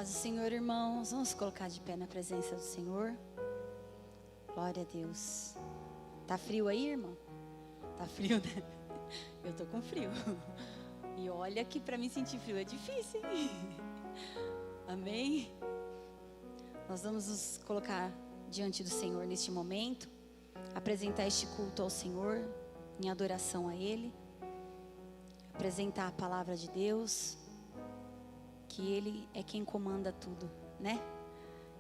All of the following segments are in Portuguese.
Paz do Senhor, irmãos. Vamos colocar de pé na presença do Senhor. Glória a Deus. Tá frio aí, irmão? Tá frio, né? Eu tô com frio. E olha que para mim sentir frio é difícil, hein? Amém? Nós vamos nos colocar diante do Senhor neste momento, apresentar este culto ao Senhor, em adoração a Ele, apresentar a palavra de Deus, que Ele é quem comanda tudo, né?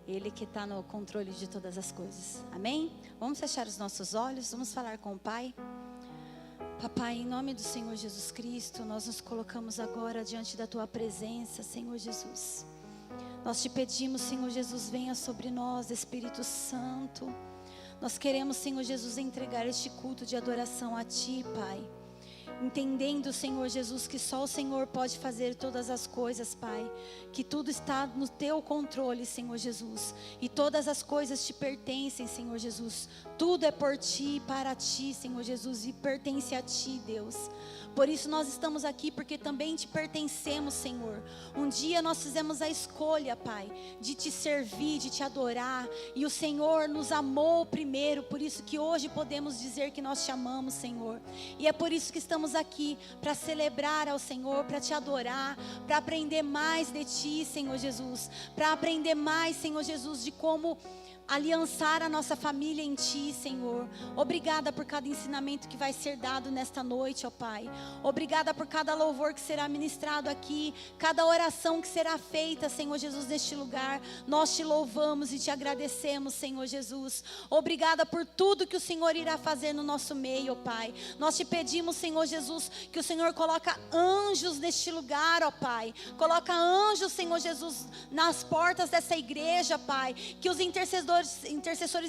Ele que está no controle de todas as coisas, amém? Vamos fechar os nossos olhos, vamos falar com o Pai. Papai, em nome do Senhor Jesus Cristo, nós nos colocamos agora diante da Tua presença, Senhor Jesus. Nós te pedimos, Senhor Jesus, venha sobre nós, Espírito Santo. Nós queremos, Senhor Jesus, entregar este culto de adoração a Ti, Pai. Entendendo, Senhor Jesus, que só o Senhor pode fazer todas as coisas, Pai. Que tudo está no Teu controle, Senhor Jesus. E todas as coisas te pertencem, Senhor Jesus. Tudo é por Ti e para Ti, Senhor Jesus. E pertence a Ti, Deus. Por isso nós estamos aqui, porque também te pertencemos, Senhor. Um dia nós fizemos a escolha, Pai, de te servir, de te adorar. E o Senhor nos amou primeiro. Por isso que hoje podemos dizer que nós te amamos, Senhor. E é por isso que estamos aqui, para celebrar ao Senhor, para te adorar, para aprender mais de Ti, Senhor Jesus. Para aprender mais, Senhor Jesus, de como aliançar a nossa família em Ti, Senhor. Obrigada por cada ensinamento que vai ser dado nesta noite, ó Pai. Obrigada por cada louvor que será ministrado aqui, cada oração que será feita, Senhor Jesus, neste lugar. Nós te louvamos e te agradecemos, Senhor Jesus. Obrigada por tudo que o Senhor irá fazer no nosso meio, ó Pai. Nós te pedimos, Senhor Jesus, que o Senhor coloca anjos neste lugar, ó Pai. Coloca anjos, Senhor Jesus, nas portas dessa igreja, Pai. Que os intercessores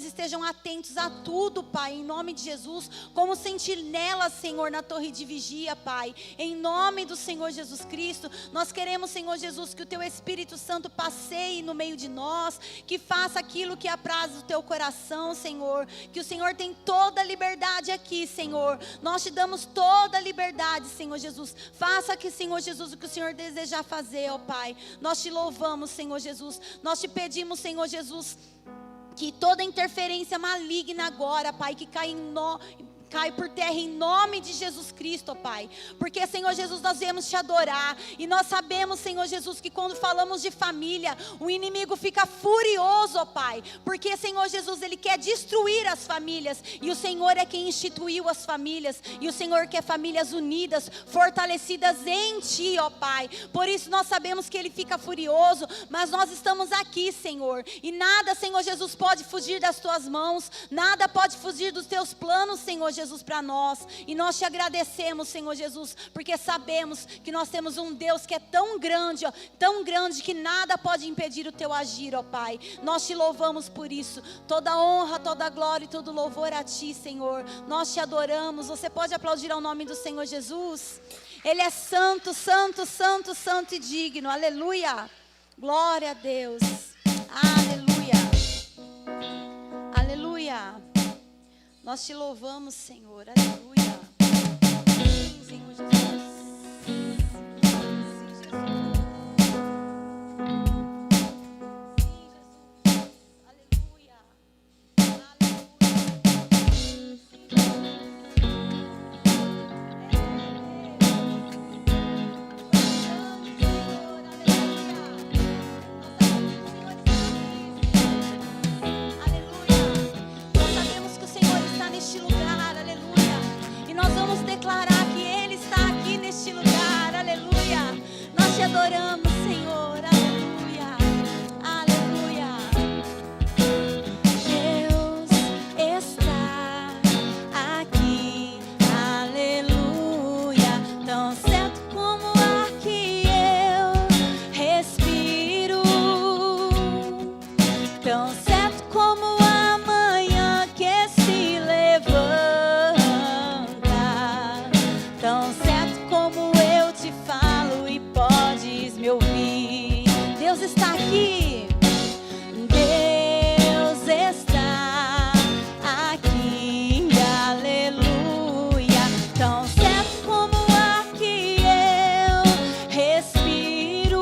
estejam atentos a tudo, Pai, em nome de Jesus, como sentinelas, Senhor, na torre de vigia, Pai, em nome do Senhor Jesus Cristo. Nós queremos, Senhor Jesus, que o Teu Espírito Santo passeie no meio de nós, que faça aquilo que apraz o Teu coração, Senhor, que o Senhor tem toda a liberdade aqui, Senhor. Nós te damos toda a liberdade, Senhor Jesus. Faça aqui, Senhor Jesus, o que o Senhor desejar fazer, ó Pai. Nós te louvamos, Senhor Jesus. Nós te pedimos, Senhor Jesus, que toda interferência maligna agora, Pai, que cai por terra em nome de Jesus Cristo, ó Pai. Porque, Senhor Jesus, nós viemos te adorar. E nós sabemos, Senhor Jesus, que quando falamos de família, o inimigo fica furioso, ó Pai. Porque, Senhor Jesus, ele quer destruir as famílias. E o Senhor é quem instituiu as famílias. E o Senhor quer famílias unidas, fortalecidas em Ti, ó Pai. Por isso nós sabemos que ele fica furioso. Mas nós estamos aqui, Senhor. E nada, Senhor Jesus, pode fugir das Tuas mãos. Nada pode fugir dos Teus planos, Senhor Jesus, para nós. E nós te agradecemos, Senhor Jesus, porque sabemos que nós temos um Deus que é tão grande, ó, tão grande, que nada pode impedir o Teu agir, ó Pai. Nós te louvamos por isso. Toda honra, toda glória e todo louvor a Ti, Senhor. Nós te adoramos. Você pode aplaudir ao nome do Senhor Jesus? Ele é santo, santo, santo, santo e digno. Aleluia. Glória a Deus. Aleluia. Aleluia. Nós te louvamos, Senhor. Aleluia. Sim, Senhor Jesus. Sim, Jesus. Sim, Jesus. Aleluia. Neste lugar, aleluia. E nós vamos declarar que Ele está aqui neste lugar, aleluia. Nós te adoramos, Senhor, aleluia, aleluia. Deus está aqui, aleluia. Tão certo como o ar que eu respiro, tão certo como a manhã que se levanta, tão certo como eu te falo e podes me ouvir. Deus está aqui. Deus está aqui, aleluia. Tão certo como o ar que eu respiro,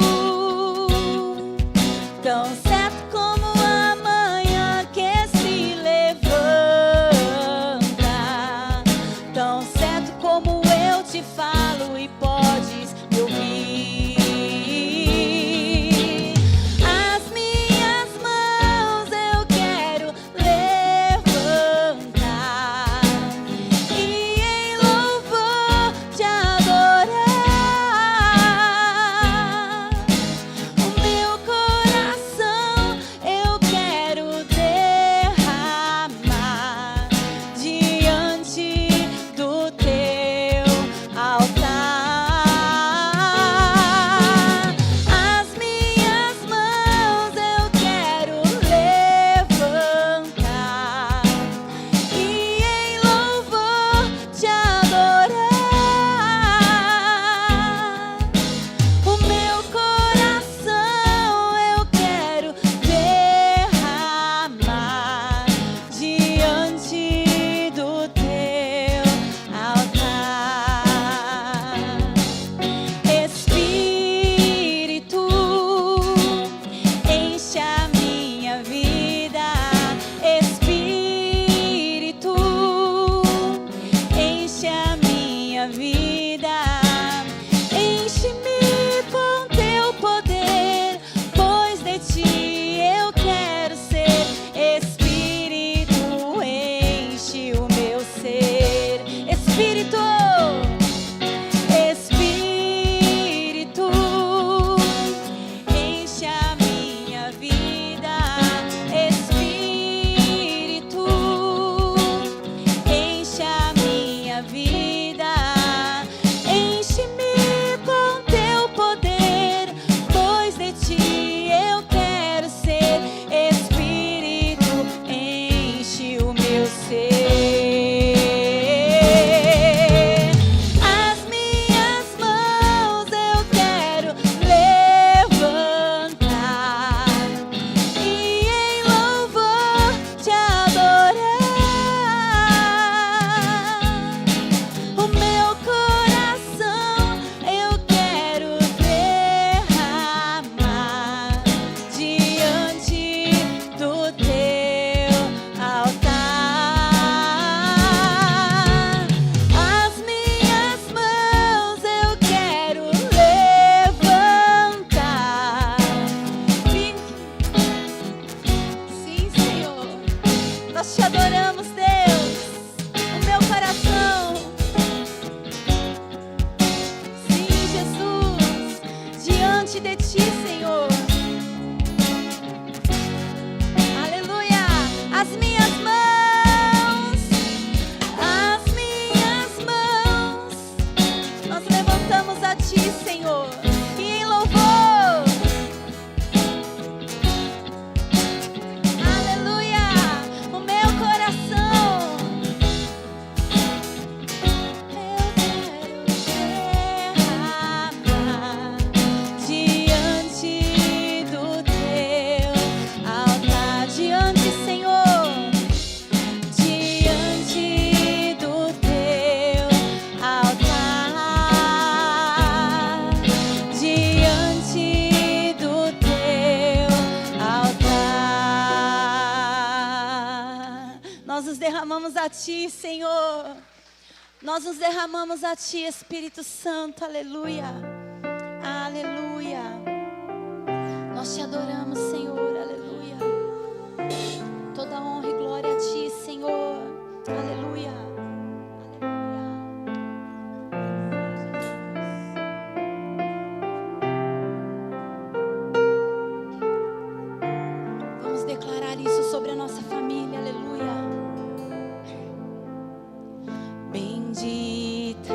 Nós te adoramos, Deus. O meu coração. Sim, Jesus, diante de ti, Senhor. Aleluia. As minhas mãos, nós levantamos a ti, Senhor. E em louvor. Aleluia. O meu coração. Eu quero derramar diante do teu altar. Diante, Senhor. Diante do teu altar. Diante do teu altar. Nós nos derramamos a ti, Senhor. Nós nos derramamos a ti, Espírito Santo. Aleluia. Aleluia. Nós te adoramos, Senhor. Aleluia. Toda honra e glória a ti, Senhor. Aleluia. Vamos declarar isso sobre a nossa família. Aleluia. Bendita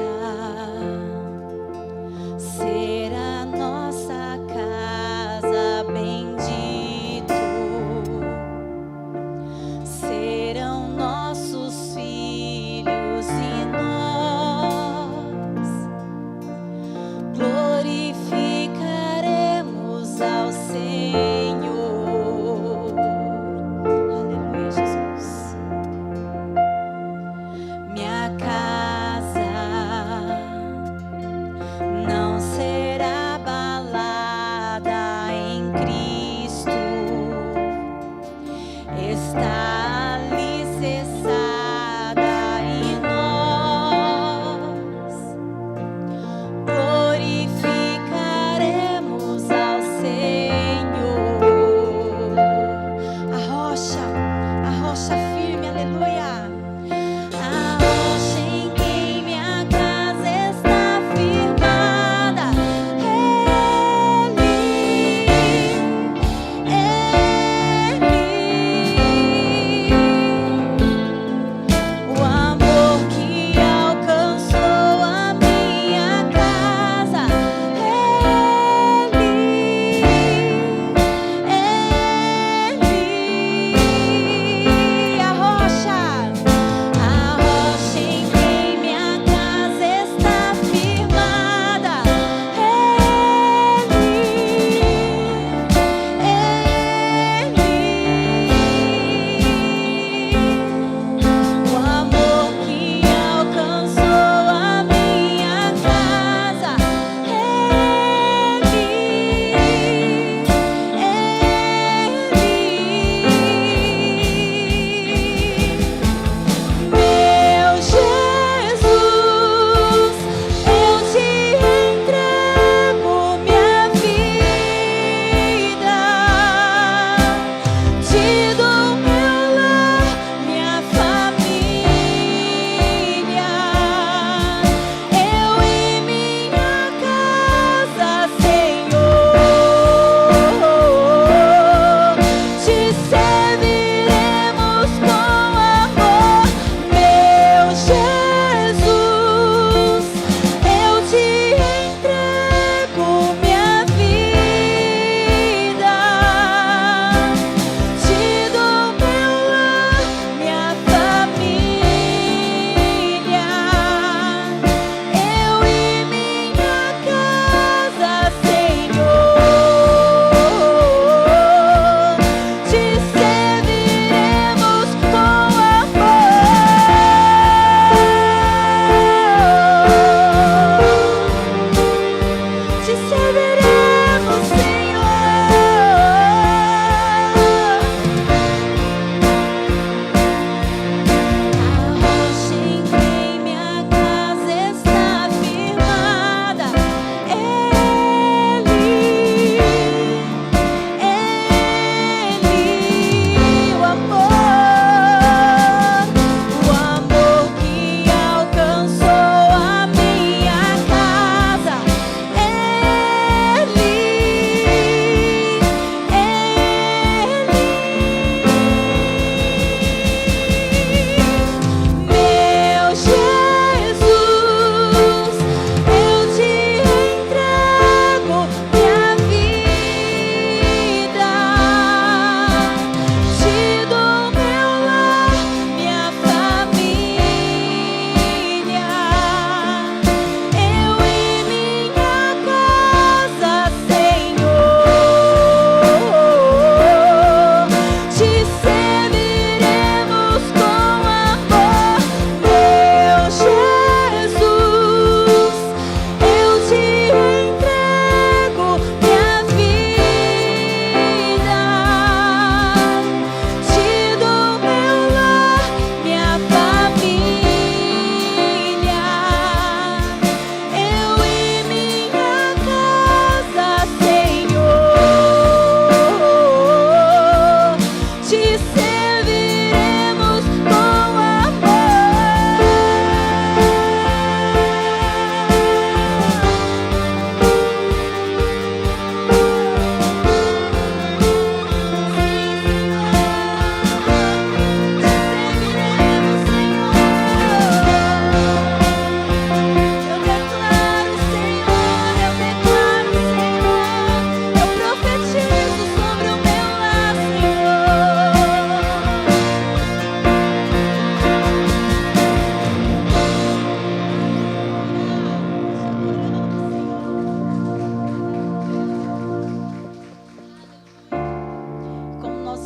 será nossa casa, bendito serão nossos filhos e nós glorificaremos ao Senhor. Aleluia, Jesus. Minha casa não será abalada em Cristo. Está alicerçada em nós. Glorificaremos ao Senhor. A rocha firme, aleluia. A rocha em quem minha casa está firmada. Ele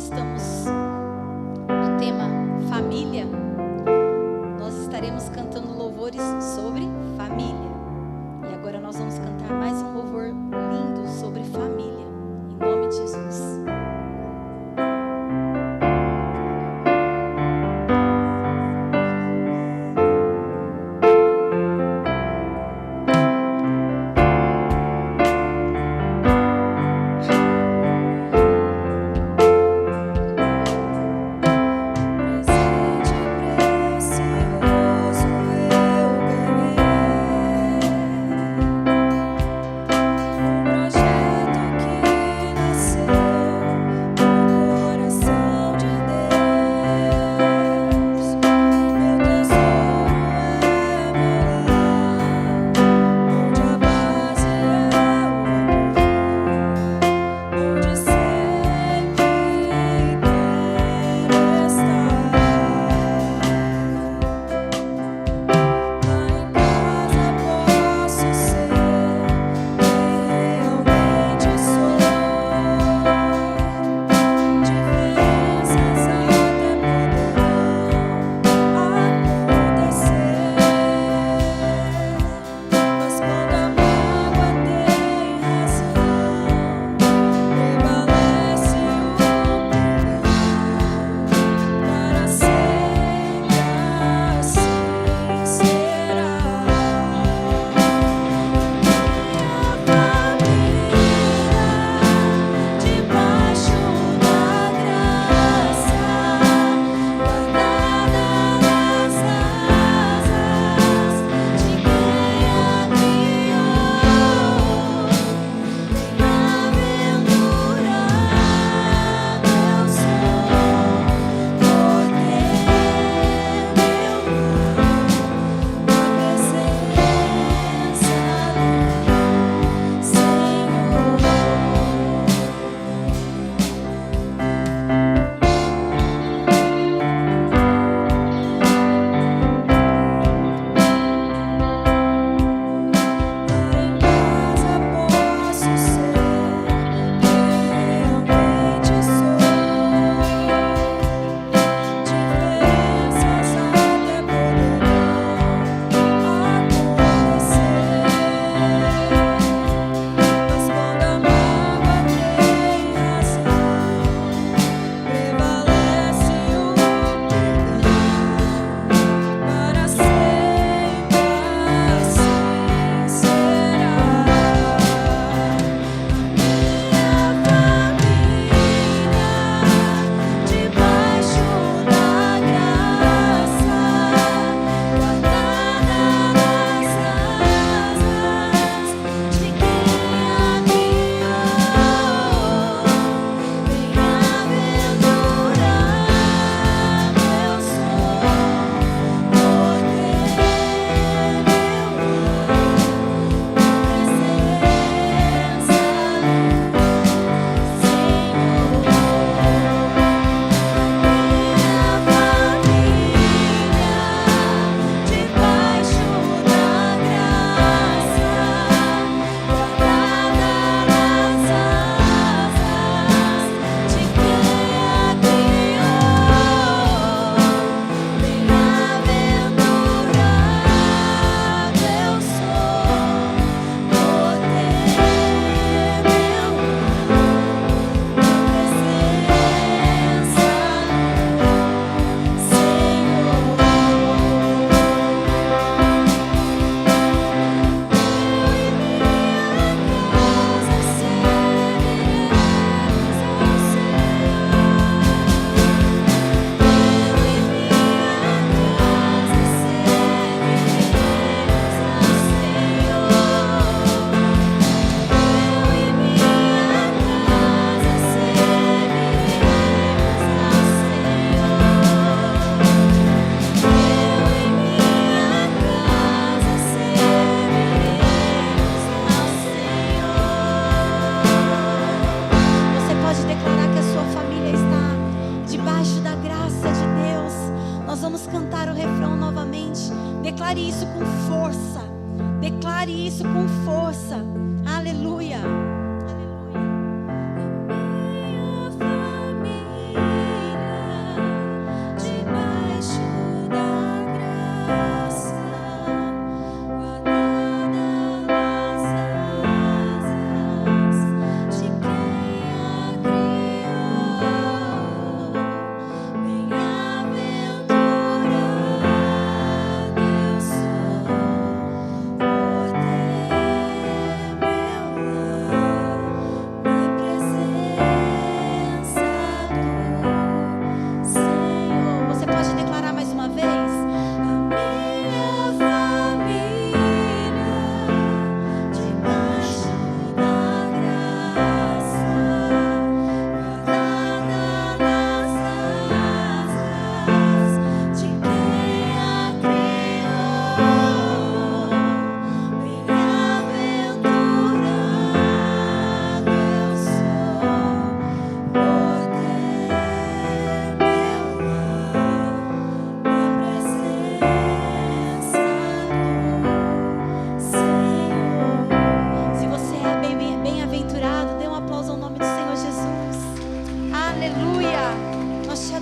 estamos no tema família, nós estaremos cantando louvores sobre família. E agora nós vamos cantar mais um louvor lindo sobre família, em nome de Jesus. Declare isso com força. Declare isso com força. Aleluia. Minha família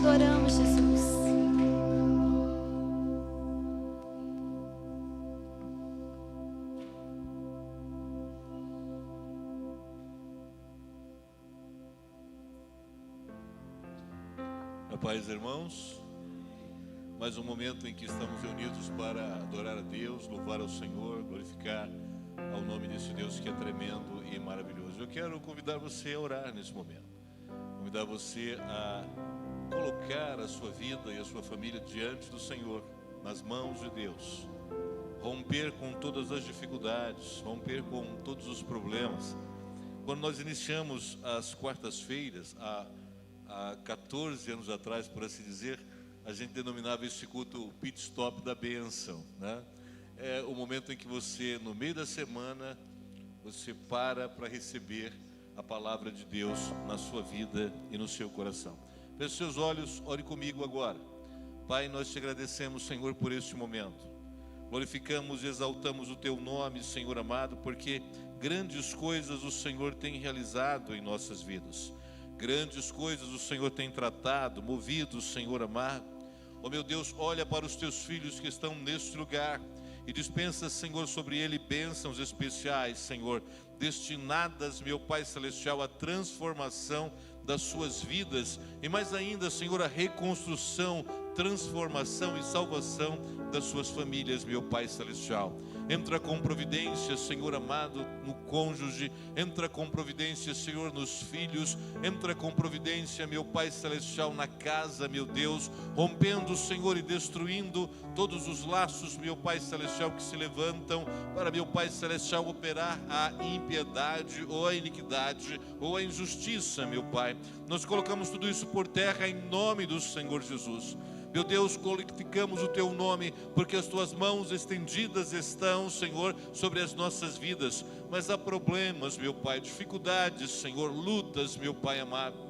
adoramos, Jesus. A paz, irmãos. Mais um momento em que estamos reunidos para adorar a Deus, louvar ao Senhor, glorificar ao nome desse Deus que é tremendo e maravilhoso. Eu quero convidar você a orar nesse momento. Convidar você a colocar a sua vida e a sua família diante do Senhor, nas mãos de Deus. Romper com todas as dificuldades, romper com todos os problemas. Quando nós iniciamos as quartas-feiras, há 14 anos atrás, por assim dizer, a gente denominava esse culto o pit stop da bênção, né? É o momento em que você, no meio da semana, você para receber a palavra de Deus na sua vida e no seu coração. Feche seus olhos, ore comigo agora. Pai, nós te agradecemos, Senhor, por este momento. Glorificamos e exaltamos o teu nome, Senhor amado, porque grandes coisas o Senhor tem realizado em nossas vidas. Grandes coisas o Senhor tem tratado, movido, Senhor amado. Oh meu Deus, olha para os teus filhos que estão neste lugar e dispensa, Senhor, sobre ele bênçãos especiais, Senhor, destinadas, meu Pai Celestial, à transformação das suas vidas e mais ainda, Senhor, a reconstrução, transformação e salvação das suas famílias, meu Pai Celestial. Entra com providência, Senhor amado, no cônjuge. Entra com providência, Senhor, nos filhos. Entra com providência, meu Pai Celestial, na casa, meu Deus. Rompendo, Senhor, e destruindo todos os laços, meu Pai Celestial, que se levantam para, meu Pai Celestial, operar a impiedade ou a iniquidade ou a injustiça, meu Pai. Nós colocamos tudo isso por terra em nome do Senhor Jesus. Meu Deus, glorificamos o teu nome, porque as tuas mãos estendidas estão, Senhor, sobre as nossas vidas. Mas há problemas, meu Pai, dificuldades, Senhor, lutas, meu Pai amado.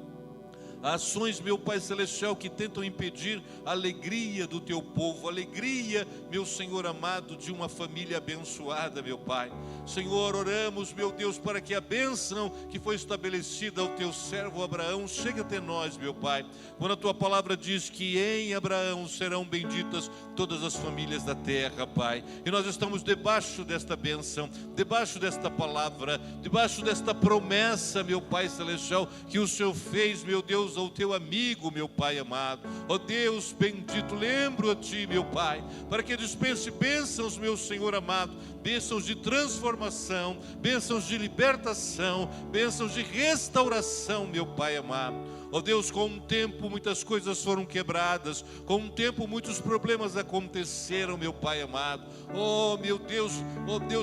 Há ações, meu Pai Celestial, que tentam impedir a alegria do teu povo, a alegria, meu Senhor amado, de uma família abençoada, meu Pai. Senhor, oramos, meu Deus, para que a bênção que foi estabelecida ao teu servo Abraão chegue até nós, meu Pai. Quando a tua palavra diz que em Abraão serão benditas todas as famílias da terra, Pai. E nós estamos debaixo desta bênção, debaixo desta palavra, debaixo desta promessa, meu Pai Celestial, que o Senhor fez, meu Deus, ao teu amigo, meu Pai amado. Ó Deus bendito, lembro a ti, meu Pai, para que dispense bênçãos, meu Senhor amado, bênçãos de transformação, bênçãos de libertação, bênçãos de restauração, meu Pai amado. Ó Deus, com o tempo muitas coisas foram quebradas, com o tempo muitos problemas aconteceram, meu Pai amado. Oh meu Deus,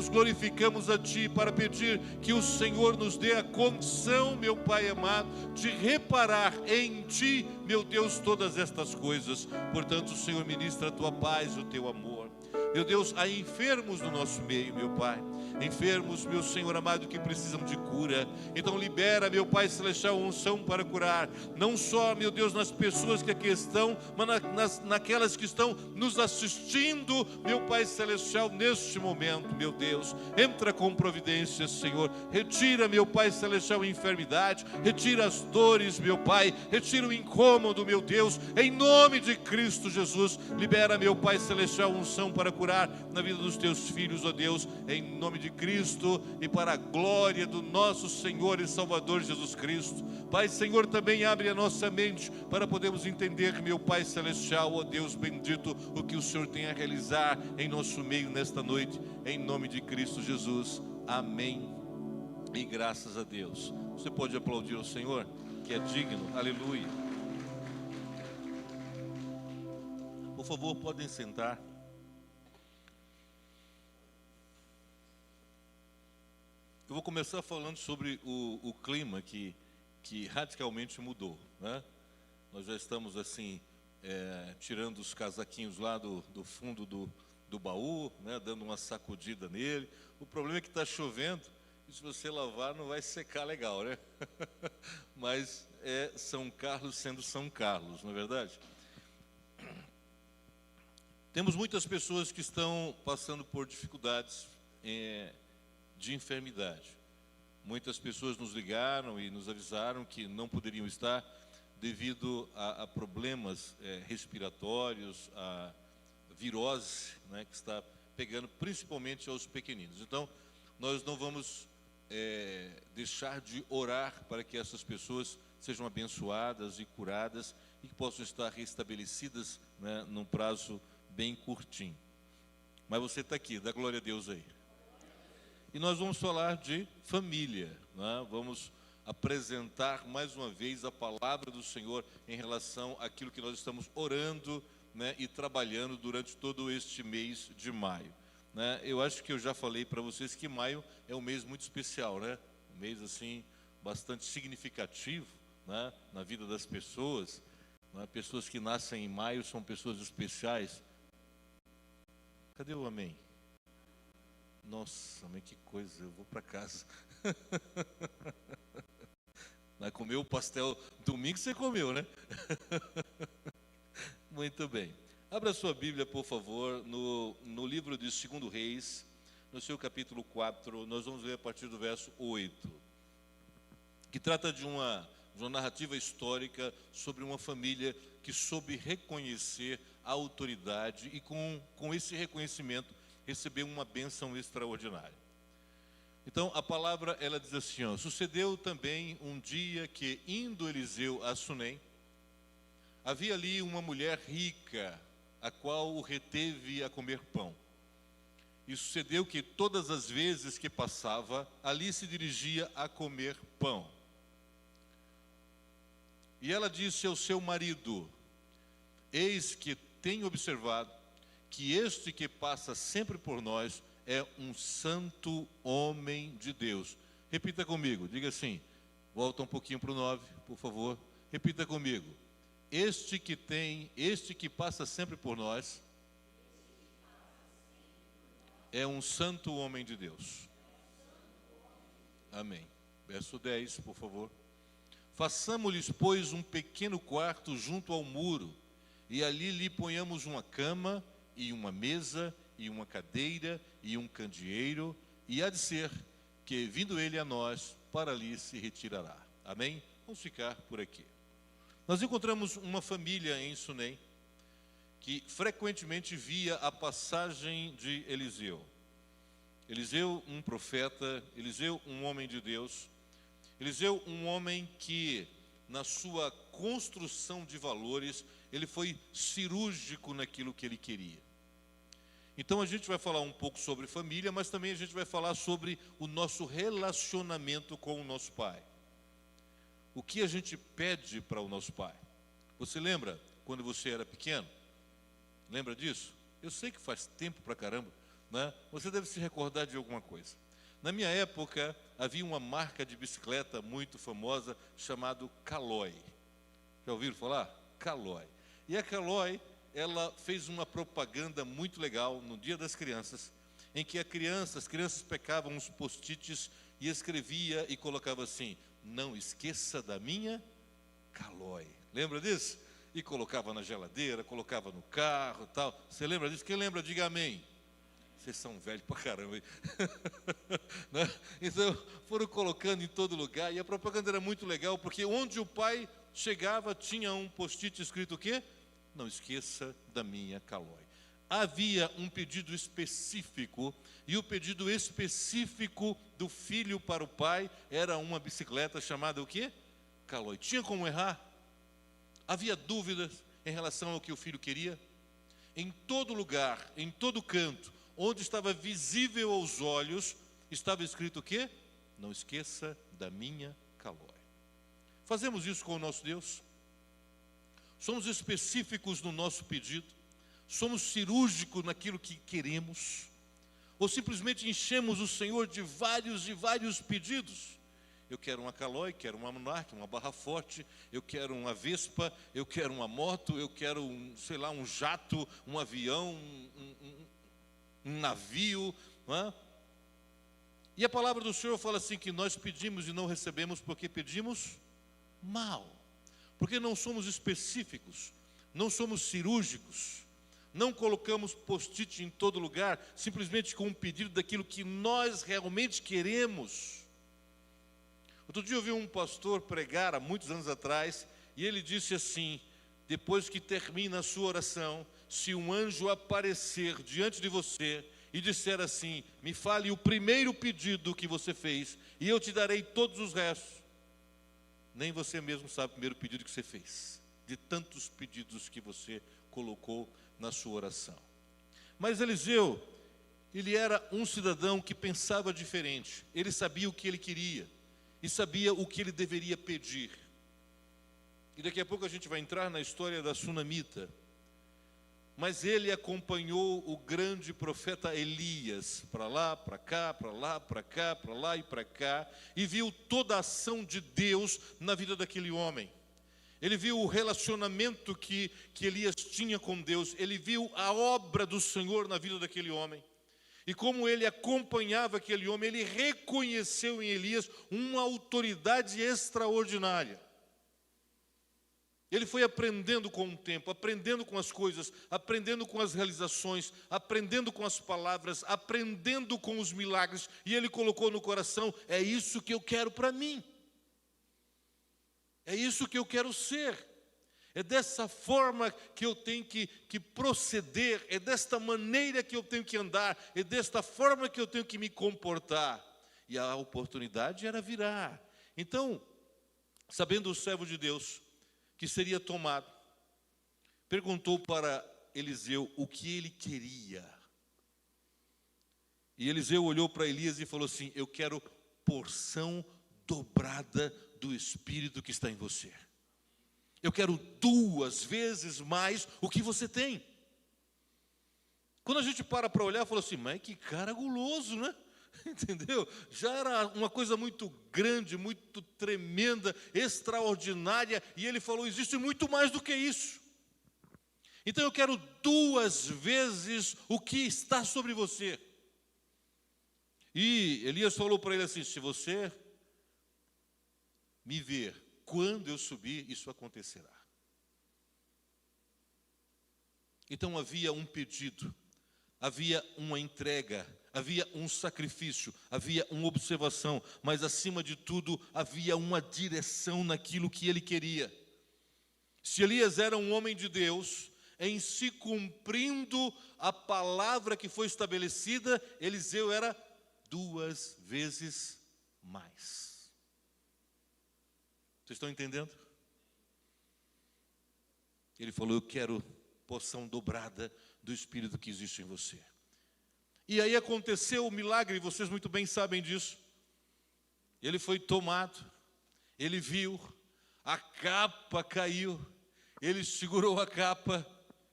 glorificamos a Ti para pedir que o Senhor nos dê a condição, meu Pai amado, de reparar em Ti, meu Deus, todas estas coisas. Portanto, Senhor, ministra a Tua paz, o Teu amor. Meu Deus, há enfermos no nosso meio, meu Pai. Enfermos, meu Senhor amado, que precisam de cura. Então libera, meu Pai Celestial, unção para curar. Não só, meu Deus, nas pessoas que aqui estão, mas naquelas que estão nos assistindo, meu Pai Celestial, neste momento, meu Deus. Entra com providência, Senhor. Retira, meu Pai Celestial, a enfermidade. Retira as dores, meu Pai. Retira o incômodo, meu Deus. Em nome de Cristo Jesus, libera, meu Pai Celestial, unção para curar na vida dos teus filhos, ó Deus, em nome de Cristo e para a glória do nosso Senhor e Salvador Jesus Cristo. Pai, Senhor, também abre a nossa mente para podermos entender, meu Pai Celestial, ó Deus bendito, o que o Senhor tem a realizar em nosso meio nesta noite, em nome de Cristo Jesus. Amém e graças a Deus. Você pode aplaudir o Senhor, que é digno. Aleluia. Por favor, podem sentar. Eu vou começar falando sobre o clima que radicalmente mudou, né? Nós já estamos assim, tirando os casaquinhos lá do fundo do baú, né? Dando uma sacudida nele. O problema é que está chovendo e se você lavar não vai secar legal, né? Mas é São Carlos sendo São Carlos, não é verdade? Temos muitas pessoas que estão passando por dificuldades de enfermidade. Muitas pessoas nos ligaram e nos avisaram que não poderiam estar devido a problemas respiratórios, a virose, né, que está pegando principalmente aos pequeninos. Então, nós não vamos deixar de orar para que essas pessoas sejam abençoadas e curadas e que possam estar restabelecidas, né, num prazo bem curtinho. Mas você está aqui, dá glória a Deus aí. E nós vamos falar de família, né? Vamos apresentar mais uma vez a palavra do Senhor em relação àquilo que nós estamos orando, né, e trabalhando durante todo este mês de maio, né? Eu acho que eu já falei para vocês que maio é um mês muito especial, né? Um mês assim bastante significativo, né, na vida das pessoas, né? Pessoas que nascem em maio são pessoas especiais. Cadê o amém? Nossa, mas que coisa, eu vou para casa. Vai comer o pastel domingo, você comeu, né? Muito bem. Abra sua Bíblia, por favor, no livro de 2 Reis, no seu capítulo 4, nós vamos ler a partir do verso 8, que trata de uma narrativa histórica sobre uma família que soube reconhecer a autoridade e com esse reconhecimento recebeu uma bênção extraordinária. Então, a palavra, ela diz assim, ó: sucedeu também um dia que, indo Eliseu a Sunem, havia ali uma mulher rica, a qual o reteve a comer pão. E sucedeu que todas as vezes que passava, ali se dirigia a comer pão. E ela disse ao seu marido: eis que tenho observado que este que passa sempre por nós é um santo homem de Deus. Repita comigo, diga assim, volta um pouquinho para o 9, por favor. Repita comigo: este que passa sempre por nós é um santo homem de Deus. Amém. Verso 10, por favor. Façamos-lhes, pois, um pequeno quarto junto ao muro, e ali lhe ponhamos uma cama, e uma mesa, e uma cadeira, e um candeeiro, e há de ser que, vindo ele a nós, para ali se retirará. Amém? Vamos ficar por aqui. Nós encontramos uma família em Sunem, que frequentemente via a passagem de Eliseu. Eliseu, um profeta, Eliseu, um homem de Deus, Eliseu, um homem que, na sua construção de valores, ele foi cirúrgico naquilo que ele queria. Então a gente vai falar um pouco sobre família, mas também a gente vai falar sobre o nosso relacionamento com o nosso pai. O que a gente pede para o nosso pai? Você lembra quando você era pequeno? Lembra disso? Eu sei que faz tempo pra caramba, né? Você deve se recordar de alguma coisa. Na minha época, havia uma marca de bicicleta muito famosa chamada Caloi. Já ouviram falar? Caloi. E a Caloi, ela fez uma propaganda muito legal no Dia das Crianças, em que as crianças pegavam uns post-its e escrevia e colocava assim: não esqueça da minha Caloi. Lembra disso? E colocava na geladeira, colocava no carro, tal. Você lembra disso? Quem lembra, diga amém. Vocês são velhos pra caramba. Né? Então, foram colocando em todo lugar. E a propaganda era muito legal, porque onde o pai chegava, tinha um post-it escrito o quê? Não esqueça da minha Caloi. Havia um pedido específico, e o pedido específico do filho para o pai era uma bicicleta chamada o quê? Caloi. Tinha como errar? Havia dúvidas em relação ao que o filho queria? Em todo lugar, em todo canto, onde estava visível aos olhos, estava escrito o quê? Não esqueça da minha Caloi. Fazemos isso com o nosso Deus? Somos específicos no nosso pedido? Somos cirúrgicos naquilo que queremos? Ou simplesmente enchemos o Senhor de vários pedidos? Eu quero uma Caloi, quero uma Monarch, uma Barra Forte, eu quero uma Vespa, eu quero uma moto, eu quero um jato, um avião, um navio, não é? E a palavra do Senhor fala assim, que nós pedimos e não recebemos porque pedimos mal, porque não somos específicos, não somos cirúrgicos, não colocamos post-it em todo lugar, simplesmente com um pedido daquilo que nós realmente queremos. Outro dia eu vi um pastor pregar, há muitos anos atrás, e ele disse assim, depois que termina a sua oração: se um anjo aparecer diante de você e disser assim, me fale o primeiro pedido que você fez, e eu te darei todos os restos. Nem você mesmo sabe o primeiro pedido que você fez, de tantos pedidos que você colocou na sua oração. Mas Eliseu, ele era um cidadão que pensava diferente. Ele sabia o que ele queria e sabia o que ele deveria pedir. E daqui a pouco a gente vai entrar na história da sunamita. Mas ele acompanhou o grande profeta Elias, para lá, para cá, para lá, para cá, para lá e para cá, e viu toda a ação de Deus na vida daquele homem. Ele viu o relacionamento que Elias tinha com Deus, ele viu a obra do Senhor na vida daquele homem. E como ele acompanhava aquele homem, ele reconheceu em Elias uma autoridade extraordinária. Ele foi aprendendo com o tempo, aprendendo com as coisas, aprendendo com as realizações, aprendendo com as palavras, aprendendo com os milagres. E ele colocou no coração, é isso que eu quero para mim. É isso que eu quero ser. É dessa forma que eu tenho que proceder, é desta maneira que eu tenho que andar, é desta forma que eu tenho que me comportar. E a oportunidade era virar. Então, sabendo o servo de Deus que seria tomado, perguntou para Eliseu o que ele queria. E Eliseu olhou para Elias e falou assim, eu quero porção dobrada do Espírito que está em você. Eu quero 2 vezes mais o que você tem. Quando a gente para olhar, fala assim, mas que cara guloso, né? Entendeu? Já era uma coisa muito grande, muito tremenda, extraordinária, e ele falou, existe muito mais do que isso. Então eu quero 2 vezes o que está sobre você. E Elias falou para ele assim, se você me ver quando eu subir, isso acontecerá. Então havia um pedido, havia uma entrega, havia um sacrifício, havia uma observação, mas acima de tudo havia uma direção naquilo que ele queria. Se Elias era um homem de Deus, em se cumprindo a palavra que foi estabelecida, Eliseu era 2 vezes mais. Vocês estão entendendo? Ele falou, eu quero porção dobrada do Espírito que existe em você. E aí aconteceu o milagre, vocês muito bem sabem disso. Ele foi tomado, ele viu, a capa caiu, ele segurou a capa,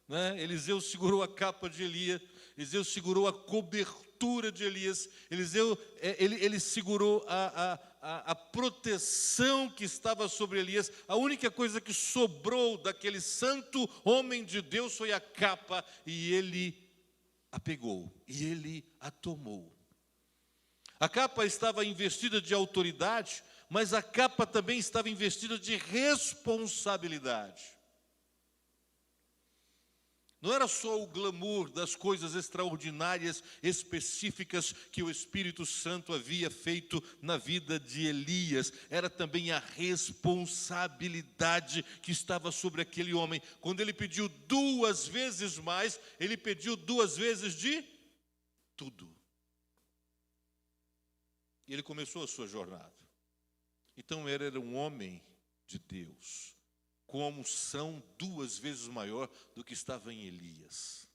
né? Eliseu segurou a capa de Elias, Eliseu segurou a cobertura de Elias, ele segurou a proteção que estava sobre Elias. A única coisa que sobrou daquele santo homem de Deus foi a capa, e ele a pegou, e ele a tomou. A capa estava investida de autoridade, mas a capa também estava investida de responsabilidade. Não era só o glamour das coisas extraordinárias, específicas que o Espírito Santo havia feito na vida de Elias, era também a responsabilidade que estava sobre aquele homem. Quando ele pediu 2 vezes mais, ele pediu 2 vezes de tudo. E ele começou a sua jornada. Então ele era um homem de Deus, com a unção 2 vezes maior do que estava em Elias.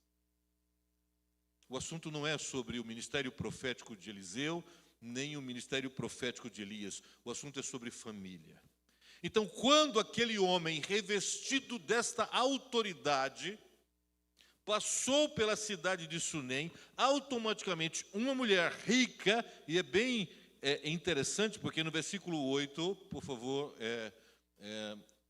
O assunto não é sobre o ministério profético de Eliseu, nem o ministério profético de Elias. O assunto é sobre família. Então, quando aquele homem, revestido desta autoridade, passou pela cidade de Sunem, automaticamente uma mulher rica, e é bem interessante, porque no versículo 8, por favor,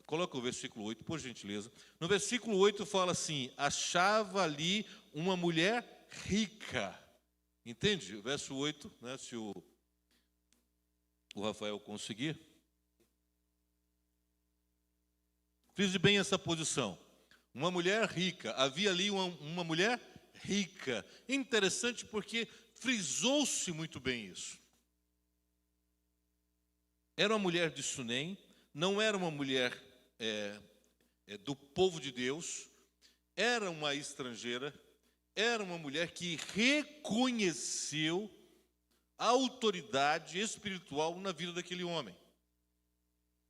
coloca o versículo 8, por gentileza. No versículo 8 fala assim, achava ali uma mulher rica. Entende? O verso 8, né, se o Rafael conseguir. Frise bem essa posição. Uma mulher rica. Havia ali uma mulher rica. Interessante porque frisou-se muito bem isso. Era uma mulher de Sunem, não era uma mulher do povo de Deus, era uma estrangeira, era uma mulher que reconheceu a autoridade espiritual na vida daquele homem.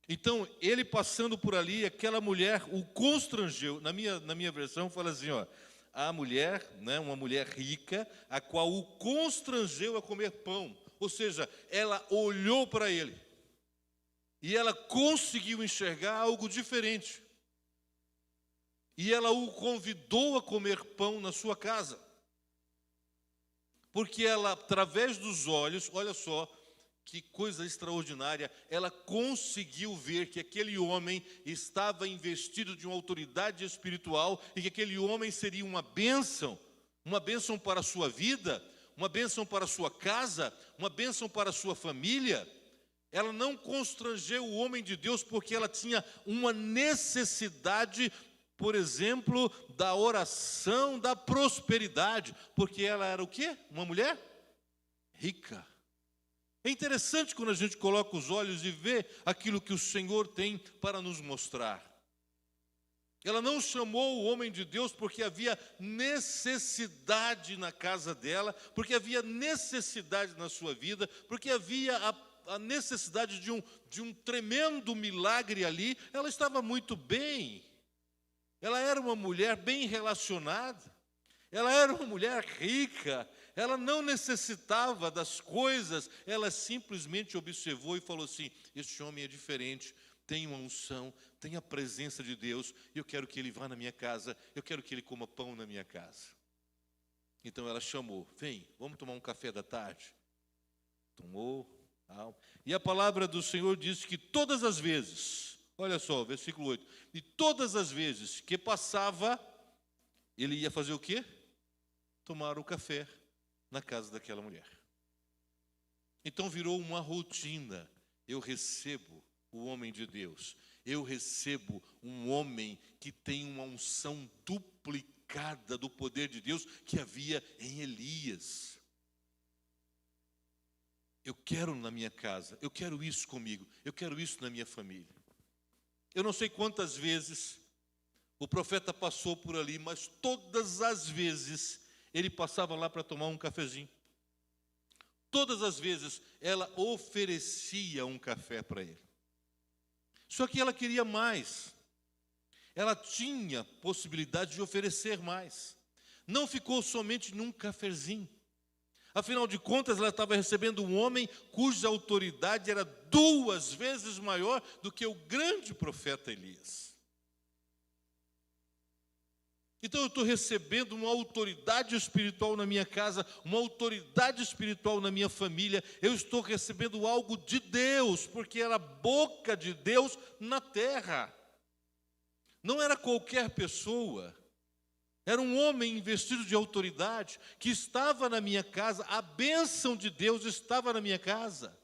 Então, ele passando por ali, aquela mulher o constrangeu. Na minha versão fala assim, ó, a mulher, né, uma mulher rica, a qual o constrangeu a comer pão. Ou seja, ela olhou para ele e ela conseguiu enxergar algo diferente. E ela o convidou a comer pão na sua casa. Porque ela, através dos olhos, olha só, que coisa extraordinária, ela conseguiu ver que aquele homem estava investido de uma autoridade espiritual e que aquele homem seria uma bênção para a sua vida, uma bênção para a sua casa, uma bênção para a sua família. Ela não constrangeu o homem de Deus porque ela tinha uma necessidade, por exemplo, da oração, da prosperidade, porque ela era o quê? Uma mulher rica. É interessante quando a gente coloca os olhos e vê aquilo que o Senhor tem para nos mostrar. Ela não chamou o homem de Deus porque havia necessidade na casa dela, porque havia necessidade na sua vida, porque havia a necessidade de um tremendo milagre ali. Ela estava muito bem. Ela era uma mulher bem relacionada. Ela era uma mulher rica. Ela não necessitava das coisas, ela simplesmente observou e falou assim: este homem é diferente, tem uma unção, tem a presença de Deus, e eu quero que ele vá na minha casa, eu quero que ele coma pão na minha casa. Então ela chamou: vem, vamos tomar um café da tarde. Tomou, e a palavra do Senhor diz que todas as vezes, olha só, versículo 8, e todas as vezes que passava, ele ia fazer o quê? Tomar o café na casa daquela mulher. Então virou uma rotina. Eu recebo o homem de Deus, eu recebo um homem que tem uma unção duplicada do poder de Deus que havia em Elias. Eu quero na minha casa, eu quero isso comigo, eu quero isso na minha família. Eu não sei quantas vezes o profeta passou por ali, mas todas as vezes ele passava lá para tomar um cafezinho. Todas as vezes ela oferecia um café para ele. Só que ela queria mais. Ela tinha possibilidade de oferecer mais. Não ficou somente num cafezinho. Afinal de contas, ela estava recebendo um homem cuja autoridade era 2 vezes maior do que o grande profeta Elias. Então eu estou recebendo uma autoridade espiritual na minha casa, uma autoridade espiritual na minha família. Eu estou recebendo algo de Deus, porque era a boca de Deus na terra. Não era qualquer pessoa. Era um homem investido de autoridade que estava na minha casa. A bênção de Deus estava na minha casa.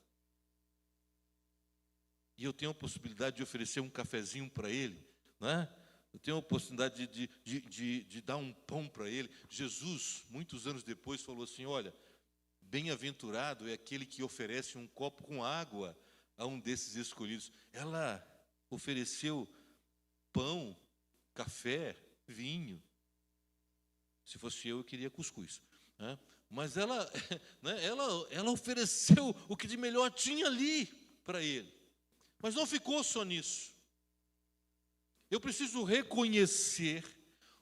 E eu tenho a possibilidade de oferecer um cafezinho para ele, não é? Eu tenho a oportunidade de dar um pão para ele. Jesus, muitos anos depois, falou assim: olha, bem-aventurado é aquele que oferece um copo com água a um desses escolhidos. Ela ofereceu pão, café, vinho. Se fosse eu queria cuscuz, né? Mas ela, né, ela ofereceu o que de melhor tinha ali para ele. Mas não ficou só nisso. Eu preciso reconhecer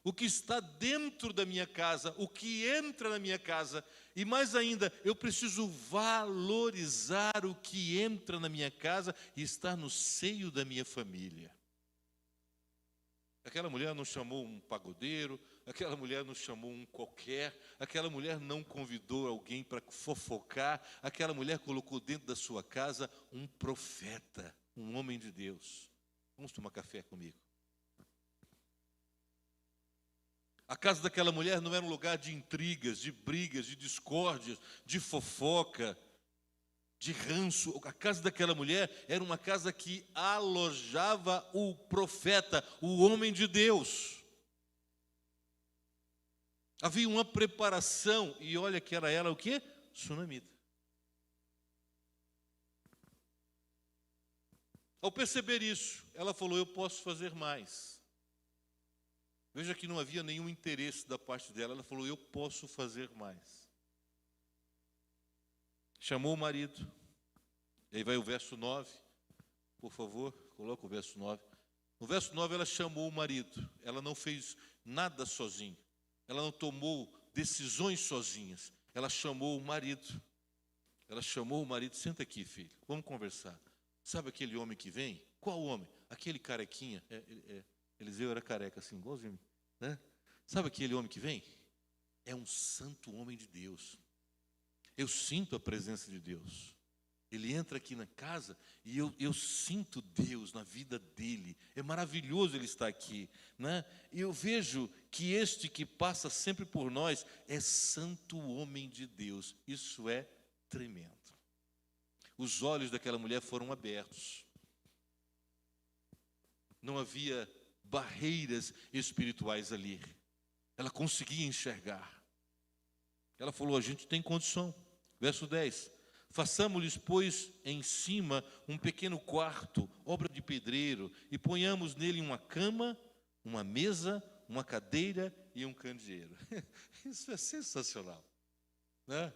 o que está dentro da minha casa, o que entra na minha casa, e mais ainda, eu preciso valorizar o que entra na minha casa e está no seio da minha família. Aquela mulher não chamou um pagodeiro, aquela mulher não chamou um qualquer, aquela mulher não convidou alguém para fofocar, aquela mulher colocou dentro da sua casa um profeta, um homem de Deus. Vamos tomar café comigo. A casa daquela mulher não era um lugar de intrigas, de brigas, de discórdias, de fofoca, de ranço. A casa daquela mulher era uma casa que alojava o profeta, o homem de Deus. Havia uma preparação, e olha que era ela o quê? Sunamita. Ao perceber isso, ela falou: eu posso fazer mais. Veja que não havia nenhum interesse da parte dela. Ela falou: eu posso fazer mais. Chamou o marido. E aí vai o verso 9. Por favor, coloca o verso 9. No verso 9 ela chamou o marido. Ela não fez nada sozinha. Ela não tomou decisões sozinhas. Ela chamou o marido. Ela chamou o marido: senta aqui, filho, vamos conversar. Sabe aquele homem que vem? Qual homem? Aquele carequinha. Eliseu era careca assim, igualzinho, né? Sabe aquele homem que vem? É um santo homem de Deus. Eu sinto a presença de Deus. Ele entra aqui na casa e eu sinto Deus na vida dele. É maravilhoso ele estar aqui, né? E eu vejo que este que passa sempre por nós é santo homem de Deus. Isso é tremendo. Os olhos daquela mulher foram abertos. Não havia barreiras espirituais ali. Ela conseguia enxergar. Ela falou: a gente tem condição. Verso 10. Façamos-lhes, pois, em cima um pequeno quarto, obra de pedreiro, e ponhamos nele uma cama, uma mesa, uma cadeira e um candeeiro. Isso é sensacional, né?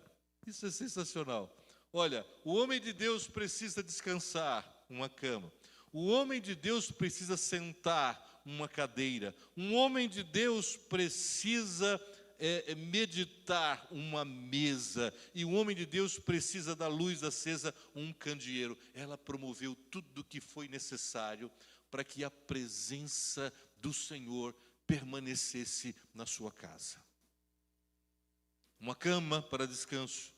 Isso é sensacional. Olha, o homem de Deus precisa descansar, uma cama. O homem de Deus precisa sentar, uma cadeira. Um homem de Deus precisa meditar, uma mesa. E o homem de Deus precisa da luz acesa, um candeeiro. Ela promoveu tudo o que foi necessário para que a presença do Senhor permanecesse na sua casa. Uma cama para descanso,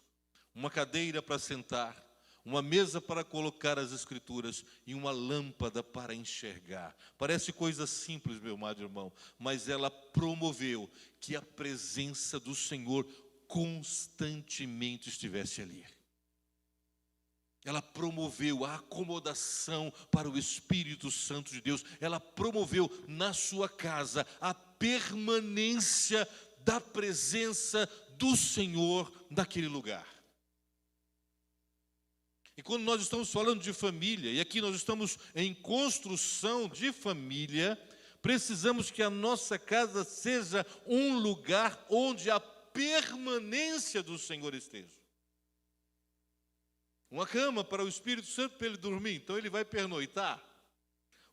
uma cadeira para sentar, uma mesa para colocar as escrituras e uma lâmpada para enxergar. Parece coisa simples, meu amado irmão, mas ela promoveu que a presença do Senhor constantemente estivesse ali. Ela promoveu a acomodação para o Espírito Santo de Deus. Ela promoveu na sua casa a permanência da presença do Senhor naquele lugar. E quando nós estamos falando de família, e aqui nós estamos em construção de família, precisamos que a nossa casa seja um lugar onde a permanência do Senhor esteja. Uma cama para o Espírito Santo para ele dormir, então ele vai pernoitar.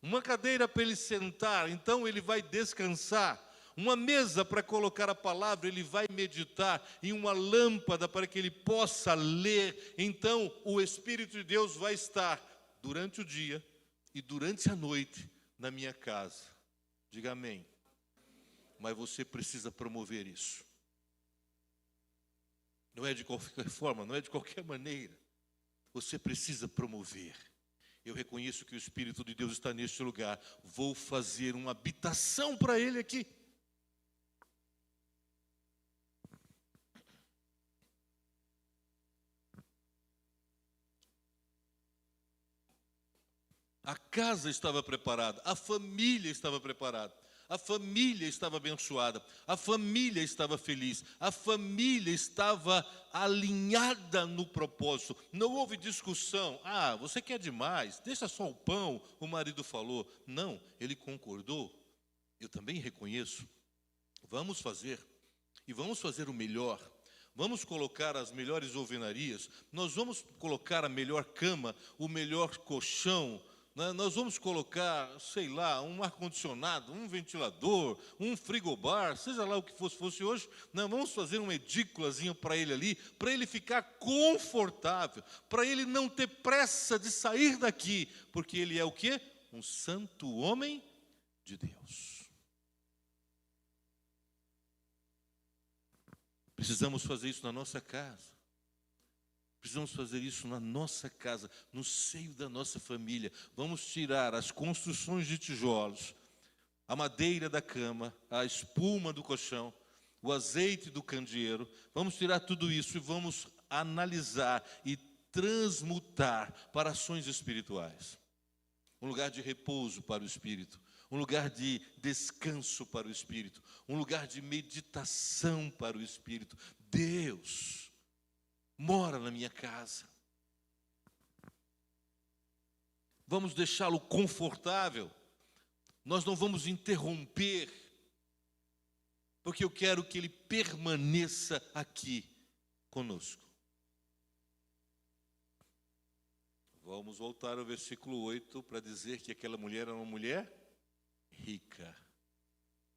Uma cadeira para ele sentar, então ele vai descansar. Uma mesa para colocar a palavra, ele vai meditar. E uma lâmpada para que ele possa ler. Então o Espírito de Deus vai estar durante o dia e durante a noite na minha casa. Diga amém. Mas você precisa promover isso. Não é de qualquer forma, não é de qualquer maneira. Você precisa promover. Eu reconheço que o Espírito de Deus está neste lugar. Vou fazer uma habitação para ele aqui. A casa estava preparada, a família estava preparada, a família estava abençoada, a família estava feliz, a família estava alinhada no propósito. Não houve discussão: ah, você quer demais, deixa só o pão, o marido falou. Não, ele concordou. Eu também reconheço. Vamos fazer, e vamos fazer o melhor. Vamos colocar as melhores alvenarias, nós vamos colocar a melhor cama, o melhor colchão. Nós vamos colocar, sei lá, um ar-condicionado, um ventilador, um frigobar, seja lá o que fosse hoje. Vamos fazer uma edículazinha para ele ali, para ele ficar confortável, para ele não ter pressa de sair daqui, porque ele é o quê? Um santo homem de Deus. Precisamos fazer isso na nossa casa. Precisamos fazer isso na nossa casa, no seio da nossa família. Vamos tirar as construções de tijolos, a madeira da cama, a espuma do colchão, o azeite do candeeiro. Vamos tirar tudo isso e vamos analisar e transmutar para ações espirituais. Um lugar de repouso para o espírito, um lugar de descanso para o espírito, um lugar de meditação para o espírito. Deus mora na minha casa. vamos deixá-lo confortável, nós não vamos interromper, porque eu quero que ele permaneça aqui conosco. Vamos voltar ao versículo 8 para dizer que aquela mulher era uma mulher rica.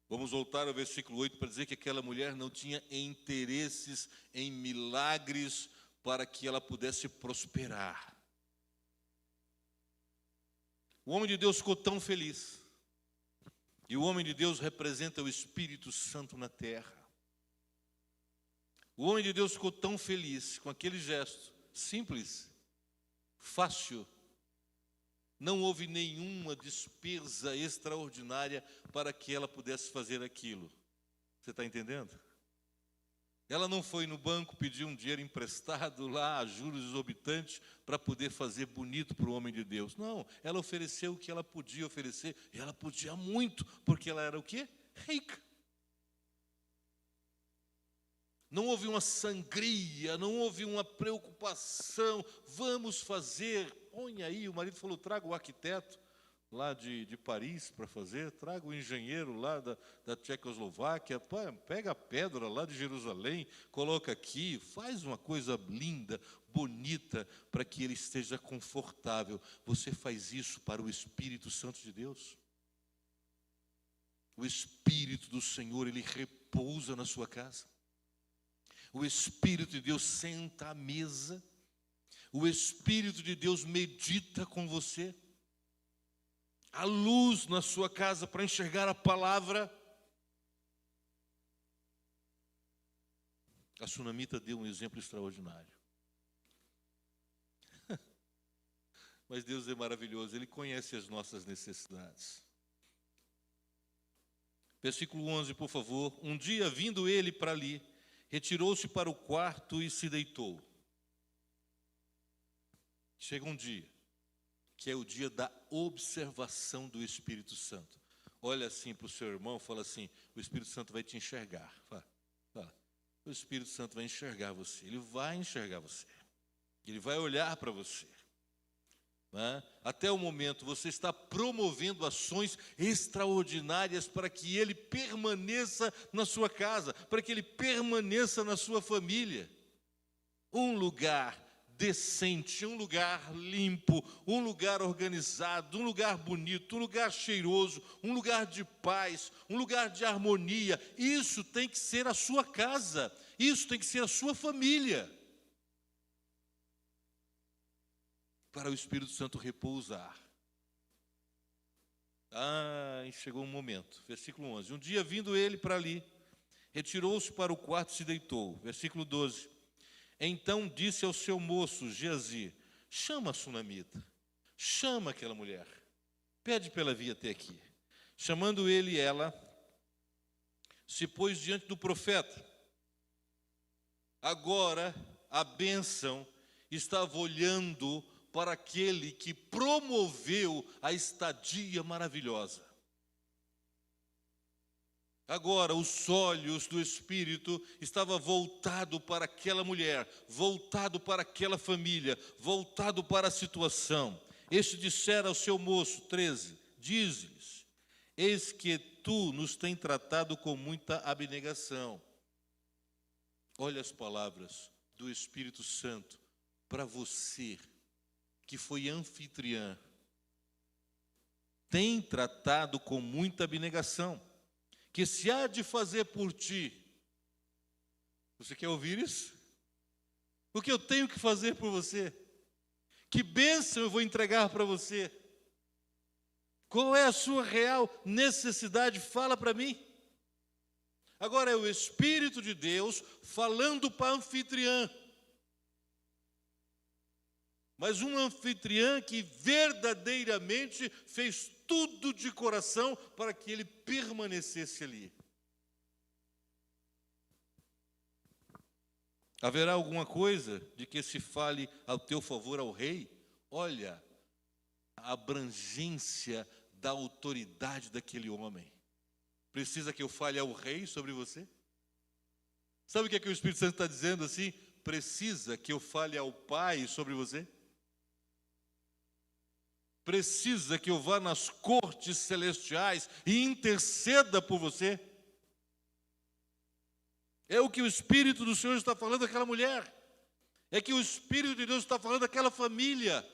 Vamos voltar ao versículo 8 para dizer que aquela mulher não tinha interesses em milagres para que ela pudesse prosperar. O homem de Deus ficou tão feliz. E o homem de Deus representa o Espírito Santo na terra. O homem de Deus ficou tão feliz com aquele gesto simples, fácil. Não houve nenhuma despesa extraordinária para que ela pudesse fazer aquilo. Você está entendendo? Ela não foi no banco pedir um dinheiro emprestado lá a juros exorbitantes para poder fazer bonito para o homem de Deus. Não, ela ofereceu o que ela podia oferecer, e ela podia muito, porque ela era o quê? Rica. Não houve uma sangria, não houve uma preocupação, vamos fazer. Põe aí, o marido falou, traga o arquiteto lá de Paris para fazer, traga o engenheiro lá da Tchecoslováquia, pega a pedra lá de Jerusalém, coloca aqui, faz uma coisa linda, bonita, para que ele esteja confortável. Você faz isso para o Espírito Santo de Deus? O Espírito do Senhor, ele repousa na sua casa. O Espírito de Deus senta à mesa. O Espírito de Deus medita com você. A luz na sua casa para enxergar a palavra. A sunamita deu um exemplo extraordinário. Mas Deus é maravilhoso, Ele conhece as nossas necessidades. Versículo 11, por favor. Um dia, vindo ele para ali, retirou-se para o quarto e se deitou. Chega um dia, que é o dia da observação do Espírito Santo. Olha assim para o seu irmão, fala assim, o Espírito Santo vai te enxergar. Fala. O Espírito Santo vai enxergar você, ele vai enxergar você. Ele vai olhar para você. Até o momento você está promovendo ações extraordinárias para que ele permaneça na sua casa, para que ele permaneça na sua família. Um lugar decente, um lugar limpo, um lugar organizado, um lugar bonito, um lugar cheiroso, um lugar de paz, um lugar de harmonia. Isso tem que ser a sua casa, isso tem que ser a sua família. Para o Espírito Santo repousar. E chegou um momento. Versículo 11. Um dia, vindo ele para ali, retirou-se para o quarto e se deitou. Versículo 12. Então disse ao seu moço, Geazi, chama a sunamita, chama aquela mulher, pede para ela vir até aqui. Chamando ele e ela, se pôs diante do profeta. Agora, a bênção estava olhando para aquele que promoveu a estadia maravilhosa. Agora, os olhos do Espírito estavam voltados para aquela mulher, voltado para aquela família, voltado para a situação. Este dissera ao seu moço, 13, diz-lhes, eis que tu nos tem tratado com muita abnegação. Olha as palavras do Espírito Santo para você, que foi anfitriã, tem tratado com muita abnegação, que se há de fazer por ti. Você quer ouvir isso? O que eu tenho que fazer por você? Que bênção eu vou entregar para você? Qual é a sua real necessidade? Fala para mim. Agora é o Espírito de Deus falando para a anfitriã. Mas um anfitriã que verdadeiramente fez tudo de coração para que ele permanecesse ali. Haverá alguma coisa de que se fale ao teu favor ao rei? Olha a abrangência da autoridade daquele homem. Precisa que eu fale ao rei sobre você? Sabe o que o Espírito Santo está dizendo assim? Precisa que eu fale ao Pai sobre você? precisa que eu vá nas cortes celestiais e interceda por você? É o que o Espírito do Senhor está falando àquela mulher. É que o Espírito de Deus está falando àquela família.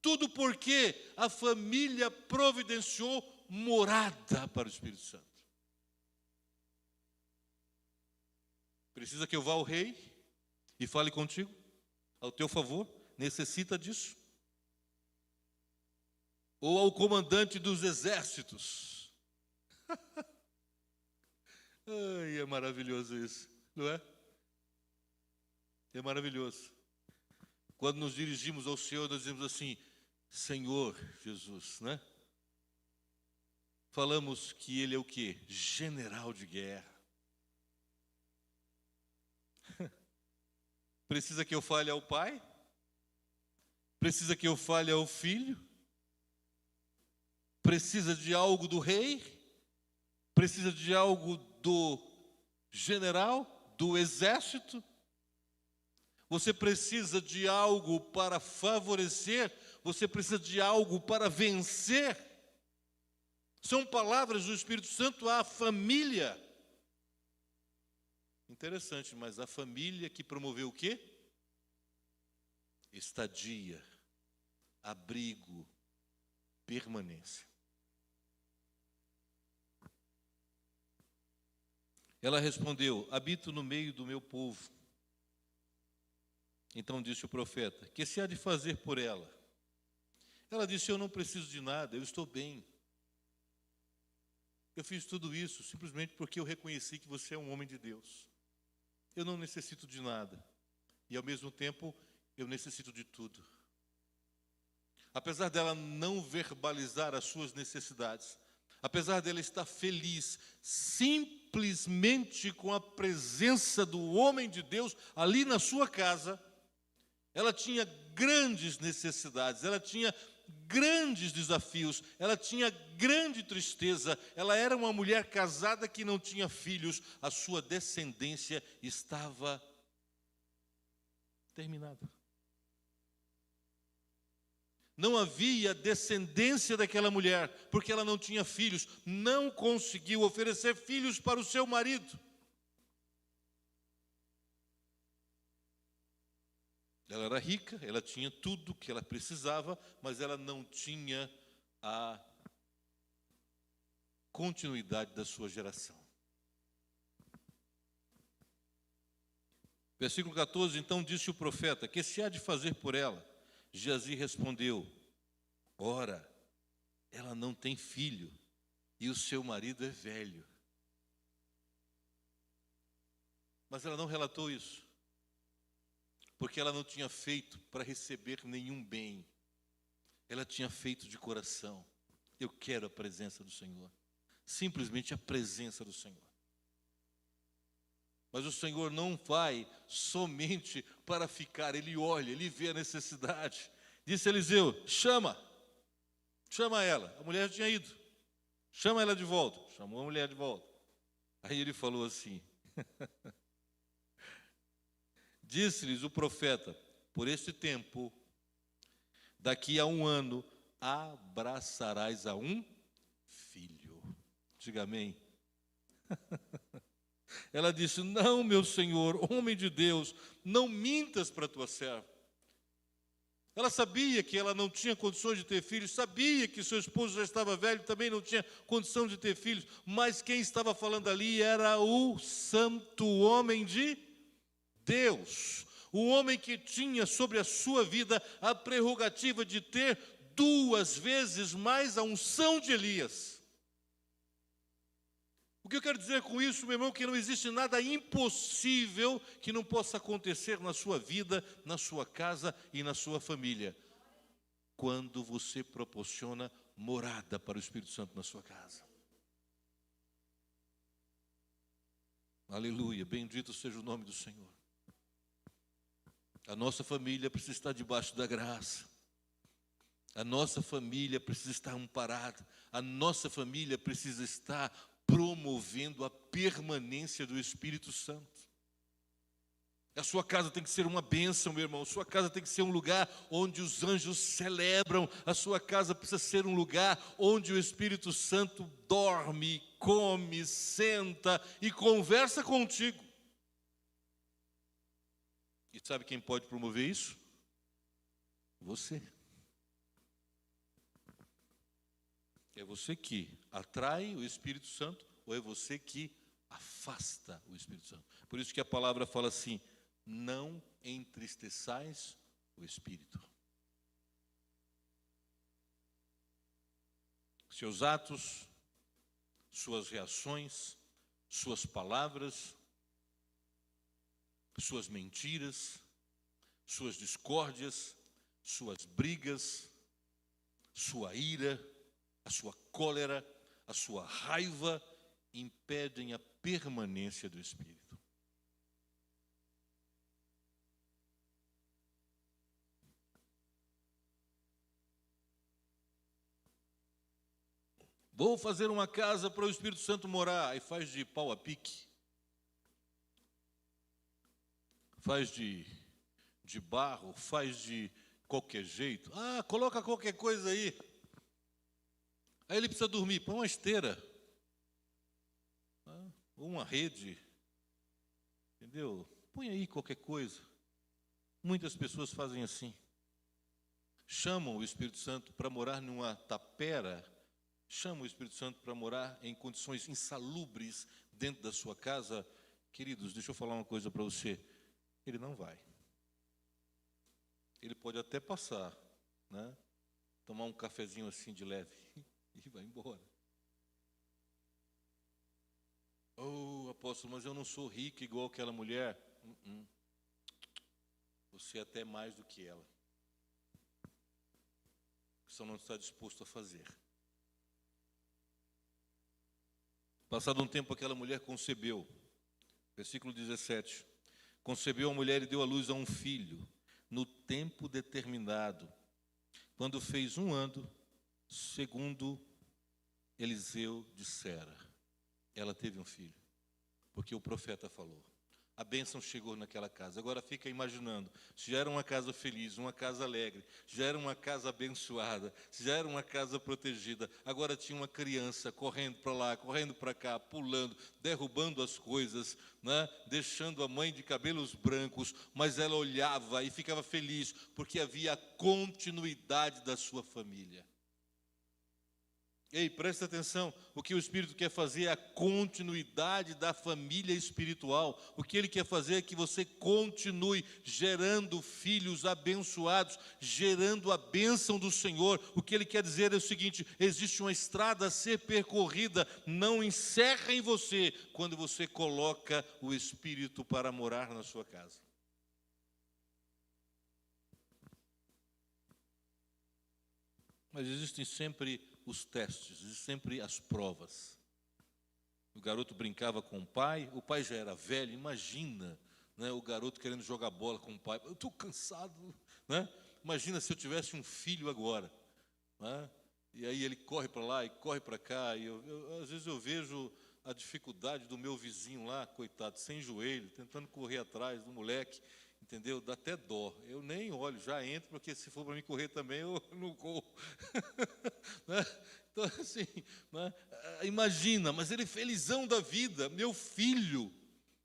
Tudo porque a família providenciou morada para o Espírito Santo. Precisa que eu vá ao rei e fale contigo, ao teu favor? Necessita disso? Ou ao comandante dos exércitos? Ai, é maravilhoso isso, não é? É maravilhoso. Quando nos dirigimos ao Senhor, nós dizemos assim: Senhor Jesus, né? Falamos que Ele é o quê? General de guerra. Precisa que eu fale ao Pai? Precisa que eu fale ao Filho? Precisa de algo do Rei? Precisa de algo do general, do exército? Você precisa de algo para favorecer? Você precisa de algo para vencer? São palavras do Espírito Santo à família. Interessante, mas a família que promoveu o quê? Estadia, abrigo, permanência. Ela respondeu: habito no meio do meu povo. Então disse o profeta: que se há de fazer por ela? Ela disse: eu não preciso de nada, eu estou bem. Eu fiz tudo isso simplesmente porque eu reconheci que você é um homem de Deus. Eu não necessito de nada. E ao mesmo tempo, eu necessito de tudo. Apesar dela não verbalizar as suas necessidades, apesar dela estar feliz simplesmente com a presença do homem de Deus ali na sua casa, ela tinha grandes necessidades, ela tinha grandes desafios, ela tinha grande tristeza. Ela era uma mulher casada que não tinha filhos, a sua descendência estava terminada. Não havia descendência daquela mulher, porque ela não tinha filhos, não conseguiu oferecer filhos para o seu marido. Ela era rica, ela tinha tudo que ela precisava, mas ela não tinha a continuidade da sua geração. Versículo 14, então disse o profeta: que se há de fazer por ela? Geazi respondeu: ora, ela não tem filho, e o seu marido é velho. Mas ela não relatou isso, porque ela não tinha feito para receber nenhum bem. Ela tinha feito de coração: eu quero a presença do Senhor. Simplesmente a presença do Senhor. Mas o Senhor não vai somente para ficar, Ele olha, Ele vê a necessidade. Disse Eliseu: chama ela. A mulher já tinha ido. Chama ela de volta. Chamou a mulher de volta. Aí ele falou assim: disse-lhes o profeta: por este tempo, daqui a 1 ano, abraçarás a um filho. Diga amém. Ela disse: não, meu senhor, homem de Deus, não mintas para a tua serva. Ela sabia que ela não tinha condições de ter filhos, sabia que seu esposo já estava velho, também não tinha condição de ter filhos, mas quem estava falando ali era o santo homem de Deus, o homem que tinha sobre a sua vida a prerrogativa de ter 2 vezes mais a unção de Elias. O que eu quero dizer com isso, meu irmão, que não existe nada impossível que não possa acontecer na sua vida, na sua casa e na sua família, quando você proporciona morada para o Espírito Santo na sua casa. Aleluia, bendito seja o nome do Senhor. A nossa família precisa estar debaixo da graça. A nossa família precisa estar amparada. A nossa família precisa estar promovendo a permanência do Espírito Santo. A sua casa tem que ser uma bênção, meu irmão. A sua casa tem que ser um lugar onde os anjos celebram. A sua casa precisa ser um lugar onde o Espírito Santo dorme, come, senta e conversa contigo. E sabe quem pode promover isso? Você. É você que atrai o Espírito Santo ou é você que afasta o Espírito Santo? Por isso que a palavra fala assim: não entristeçais o Espírito. Seus atos, suas reações, suas palavras, suas mentiras, suas discórdias, suas brigas, sua ira, a sua cólera, a sua raiva, impedem a permanência do Espírito. Vou fazer uma casa para o Espírito Santo morar. Aí faz de pau a pique. Faz de barro, faz de qualquer jeito. Ah, coloca qualquer coisa aí. Aí ele precisa dormir. Põe uma esteira. Ou uma rede. Entendeu? Põe aí qualquer coisa. Muitas pessoas fazem assim. Chamam o Espírito Santo para morar numa tapera. Chama o Espírito Santo para morar em condições insalubres dentro da sua casa. Queridos, deixa eu falar uma coisa para você. Ele não vai. Ele pode até passar, né? Tomar um cafezinho assim de leve e vai embora. Oh, apóstolo, mas eu não sou rico igual aquela mulher. Você é até mais do que ela. Só não está disposto a fazer. Passado um tempo, aquela mulher concebeu. Versículo 17. Concebeu a mulher e deu à luz a um filho, no tempo determinado. Quando fez 1 ano, segundo Eliseu dissera, ela teve um filho, porque o profeta falou. A bênção chegou naquela casa. Agora fica imaginando, se já era uma casa feliz, uma casa alegre, já era uma casa abençoada, se já era uma casa protegida, agora tinha uma criança correndo para lá, correndo para cá, pulando, derrubando as coisas, né? Deixando a mãe de cabelos brancos, mas ela olhava e ficava feliz, porque havia a continuidade da sua família. Ei, presta atenção, o que o Espírito quer fazer é a continuidade da família espiritual. O que Ele quer fazer é que você continue gerando filhos abençoados, gerando a bênção do Senhor. O que Ele quer dizer é o seguinte: existe uma estrada a ser percorrida, não encerra em você quando você coloca o Espírito para morar na sua casa. Mas existem sempre os testes, sempre as provas. O garoto brincava com o pai já era velho, imagina, né, o garoto querendo jogar bola com o pai. Eu estou cansado, né? Imagina se eu tivesse um filho agora, né? E aí ele corre para lá e corre para cá, e às vezes eu vejo a dificuldade do meu vizinho lá, coitado, sem joelho, tentando correr atrás do moleque, entendeu? Dá até dó. Eu nem olho, já entro, porque se for para mim correr também, eu não corro. Né? Então, assim, né? Imagina, mas ele felizão da vida, meu filho,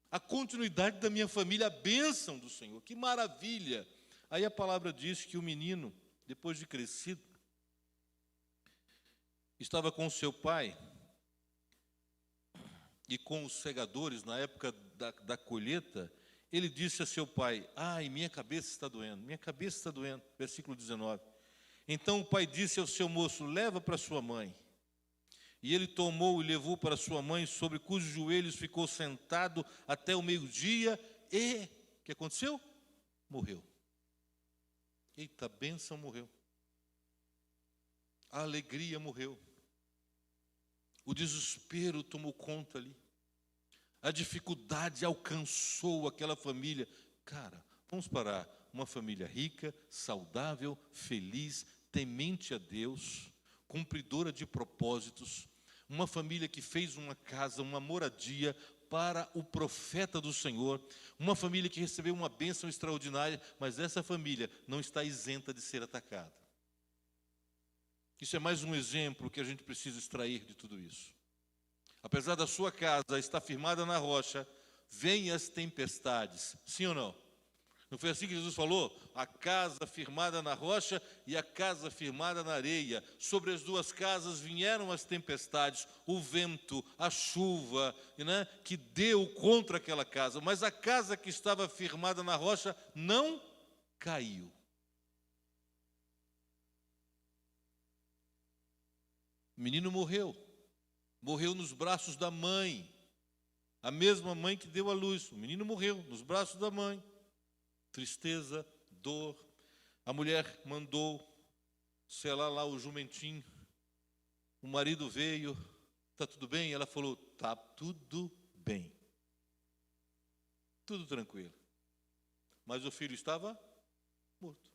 a continuidade da minha família, a bênção do Senhor, que maravilha. Aí a palavra diz que o menino, depois de crescido, estava com o seu pai e com os segadores, na época da colheita. Ele disse a seu pai: ai, minha cabeça está doendo, minha cabeça está doendo. Versículo 19. Então o pai disse ao seu moço: leva para sua mãe. E ele tomou e levou para sua mãe, sobre cujos joelhos ficou sentado até o meio-dia. E o que aconteceu? Morreu. Eita, a bênção morreu. A alegria morreu. O desespero tomou conta ali. A dificuldade alcançou aquela família. Cara, vamos parar. Uma família rica, saudável, feliz, temente a Deus, cumpridora de propósitos. Uma família que fez uma casa, uma moradia para o profeta do Senhor, uma família que recebeu uma bênção extraordinária, mas essa família não está isenta de ser atacada. Isso é mais um exemplo que a gente precisa extrair de tudo isso. Apesar da sua casa estar firmada na rocha, vêm as tempestades, sim ou não? Não foi assim que Jesus falou? A casa firmada na rocha e a casa firmada na areia. Sobre as duas casas vieram as tempestades, o vento, a chuva, né, que deu contra aquela casa. Mas a casa que estava firmada na rocha não caiu. O menino morreu. Morreu nos braços da mãe. A mesma mãe que deu à luz. O menino morreu nos braços da mãe. Tristeza, dor. A mulher mandou selar lá o jumentinho. O marido veio. Está tudo bem? Ela falou, está tudo bem. Tudo tranquilo. Mas o filho estava morto.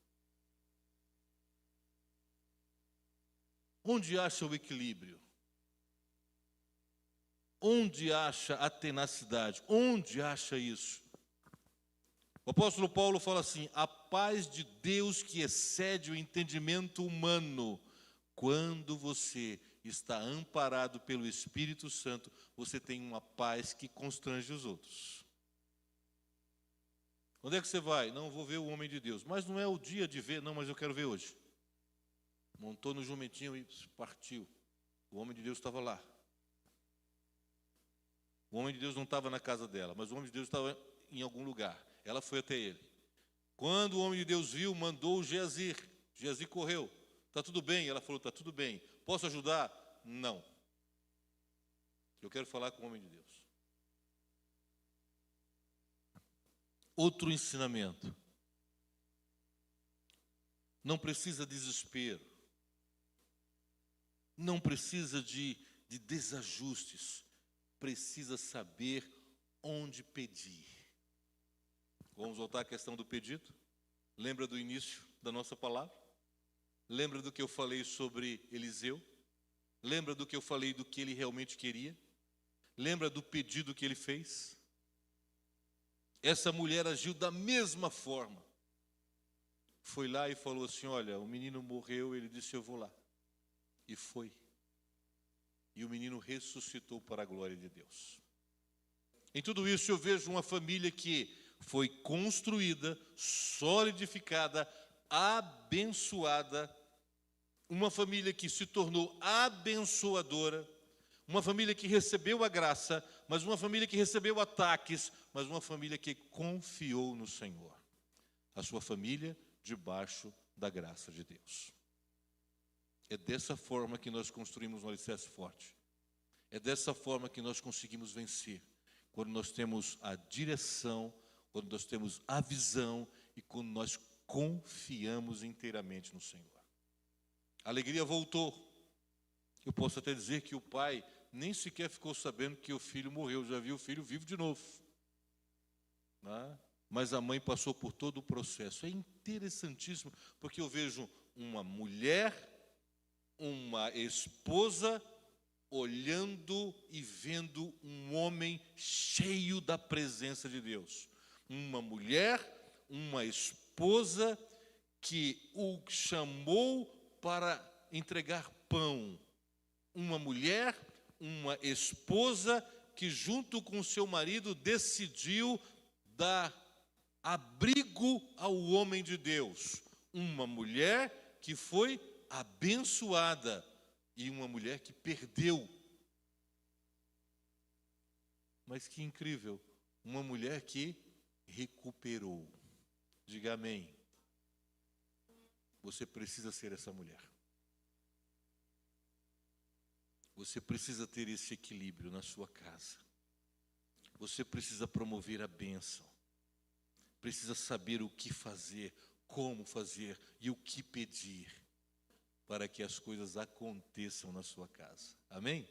Onde acha o equilíbrio? Onde acha a tenacidade? Onde acha isso? O apóstolo Paulo fala assim, a paz de Deus que excede o entendimento humano, quando você está amparado pelo Espírito Santo, você tem uma paz que constrange os outros. Onde é que você vai? Não, vou ver o homem de Deus. Mas não é o dia de ver, não, mas eu quero ver hoje. Montou no jumentinho e partiu. O homem de Deus estava lá. O homem de Deus não estava na casa dela, mas o homem de Deus estava em algum lugar. Ela foi até ele. Quando o homem de Deus viu, mandou o Geazi. Geazi correu. Está tudo bem? Ela falou, está tudo bem. Posso ajudar? Não. Eu quero falar com o homem de Deus. Outro ensinamento. Não precisa de desespero. Não precisa de desajustes. Precisa saber onde pedir. Vamos voltar à questão do pedido? Lembra do início da nossa palavra? Lembra do que eu falei sobre Eliseu? Lembra do que eu falei do que ele realmente queria? Lembra do pedido que ele fez? Essa mulher agiu da mesma forma. Foi lá e falou assim, olha, o menino morreu, ele disse, eu vou lá. E foi. E o menino ressuscitou para a glória de Deus. Em tudo isso eu vejo uma família que foi construída, solidificada, abençoada, uma família que se tornou abençoadora, uma família que recebeu a graça, mas uma família que recebeu ataques, mas uma família que confiou no Senhor. A sua família debaixo da graça de Deus. É dessa forma que nós construímos um alicerce forte. É dessa forma que nós conseguimos vencer. Quando nós temos a direção, quando nós temos a visão e quando nós confiamos inteiramente no Senhor. A alegria voltou. Eu posso até dizer que o pai nem sequer ficou sabendo que o filho morreu, já viu o filho vivo de novo. Né? Mas a mãe passou por todo o processo. É interessantíssimo, porque eu vejo uma mulher, uma esposa, olhando e vendo um homem cheio da presença de Deus. Uma mulher, uma esposa que o chamou para entregar pão. Uma mulher, uma esposa que junto com seu marido decidiu dar abrigo ao homem de Deus. Uma mulher que foi abençoada e uma mulher que perdeu. Mas que incrível, uma mulher que recuperou. Diga amém. Você precisa ser essa mulher. Você precisa ter esse equilíbrio na sua casa. Você precisa promover a bênção. Precisa saber o que fazer, como fazer e o que pedir para que as coisas aconteçam na sua casa. Amém?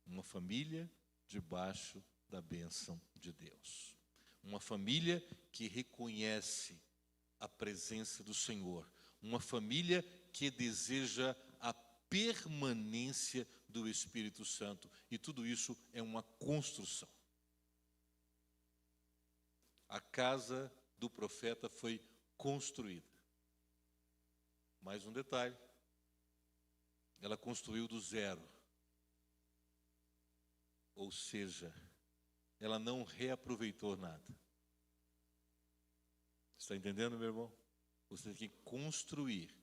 Uma família debaixo da bênção de Deus. Uma família que reconhece a presença do Senhor. Uma família que deseja a permanência do Espírito Santo. E tudo isso é uma construção. A casa do profeta foi construída. Mais um detalhe. Ela construiu do zero. Ou seja, ela não reaproveitou nada. Está entendendo, meu irmão? Você tem que construir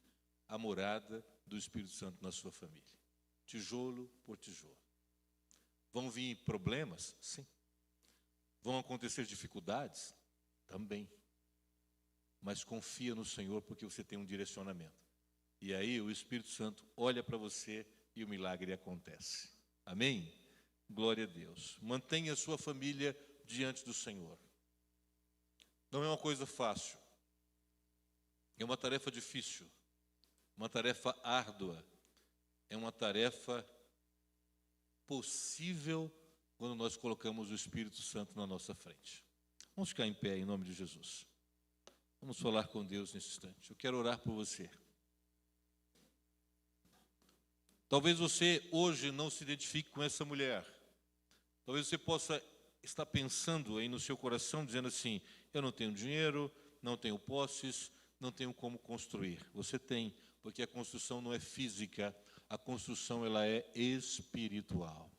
a morada do Espírito Santo na sua família. Tijolo por tijolo. Vão vir problemas? Sim. Vão acontecer dificuldades? Também. Mas confia no Senhor porque você tem um direcionamento. E aí o Espírito Santo olha para você e o milagre acontece. Amém? Glória a Deus. Mantenha a sua família diante do Senhor. Não é uma coisa fácil. É uma tarefa difícil. Uma tarefa árdua. É uma tarefa possível quando nós colocamos o Espírito Santo na nossa frente. Vamos ficar em pé em nome de Jesus. Vamos falar com Deus nesse instante. Eu quero orar por você. Talvez você hoje não se identifique com essa mulher. Talvez você possa estar pensando aí no seu coração, dizendo assim: eu não tenho dinheiro, não tenho posses, não tenho como construir. Você tem, porque a construção não é física, a construção ela é espiritual.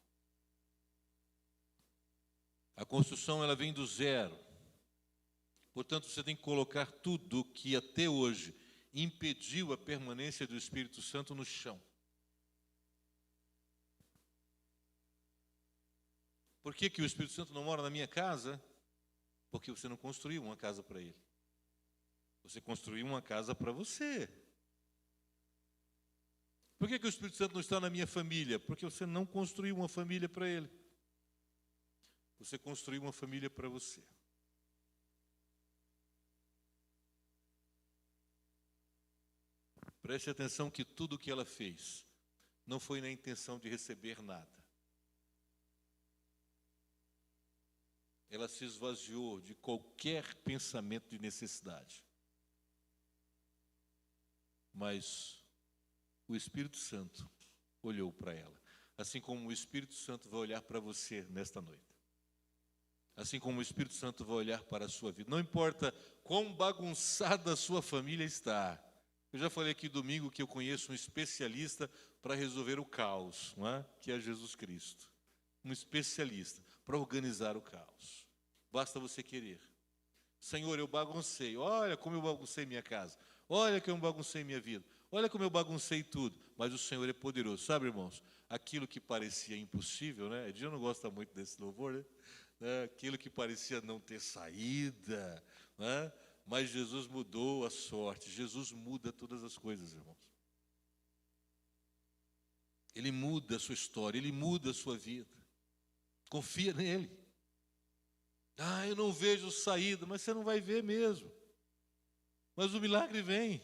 A construção ela vem do zero. Portanto, você tem que colocar tudo que até hoje impediu a permanência do Espírito Santo no chão. Por que o Espírito Santo não mora na minha casa? Porque você não construiu uma casa para ele. Você construiu uma casa para você. Por que o Espírito Santo não está na minha família? Porque você não construiu uma família para ele. Você construiu uma família para você. Preste atenção que tudo o que ela fez não foi na intenção de receber nada. Ela se esvaziou de qualquer pensamento de necessidade. Mas o Espírito Santo olhou para ela. Assim como o Espírito Santo vai olhar para você nesta noite. Assim como o Espírito Santo vai olhar para a sua vida. Não importa quão bagunçada a sua família está. Eu já falei aqui domingo que eu conheço um especialista para resolver o caos, não é? Que é Jesus Cristo. Um especialista para organizar o caos. Basta você querer. Senhor, eu baguncei. Olha como eu baguncei minha casa. Olha como eu baguncei minha vida. Olha como eu baguncei tudo. Mas o Senhor é poderoso. Sabe, irmãos? Aquilo que parecia impossível, né? Edinho não gosta muito desse louvor, né? Aquilo que parecia não ter saída, né? Mas Jesus mudou a sorte. Jesus muda todas as coisas, irmãos. Ele muda a sua história. Ele muda a sua vida. Confia nele. Ah, eu não vejo saída, mas você não vai ver mesmo. Mas o milagre vem.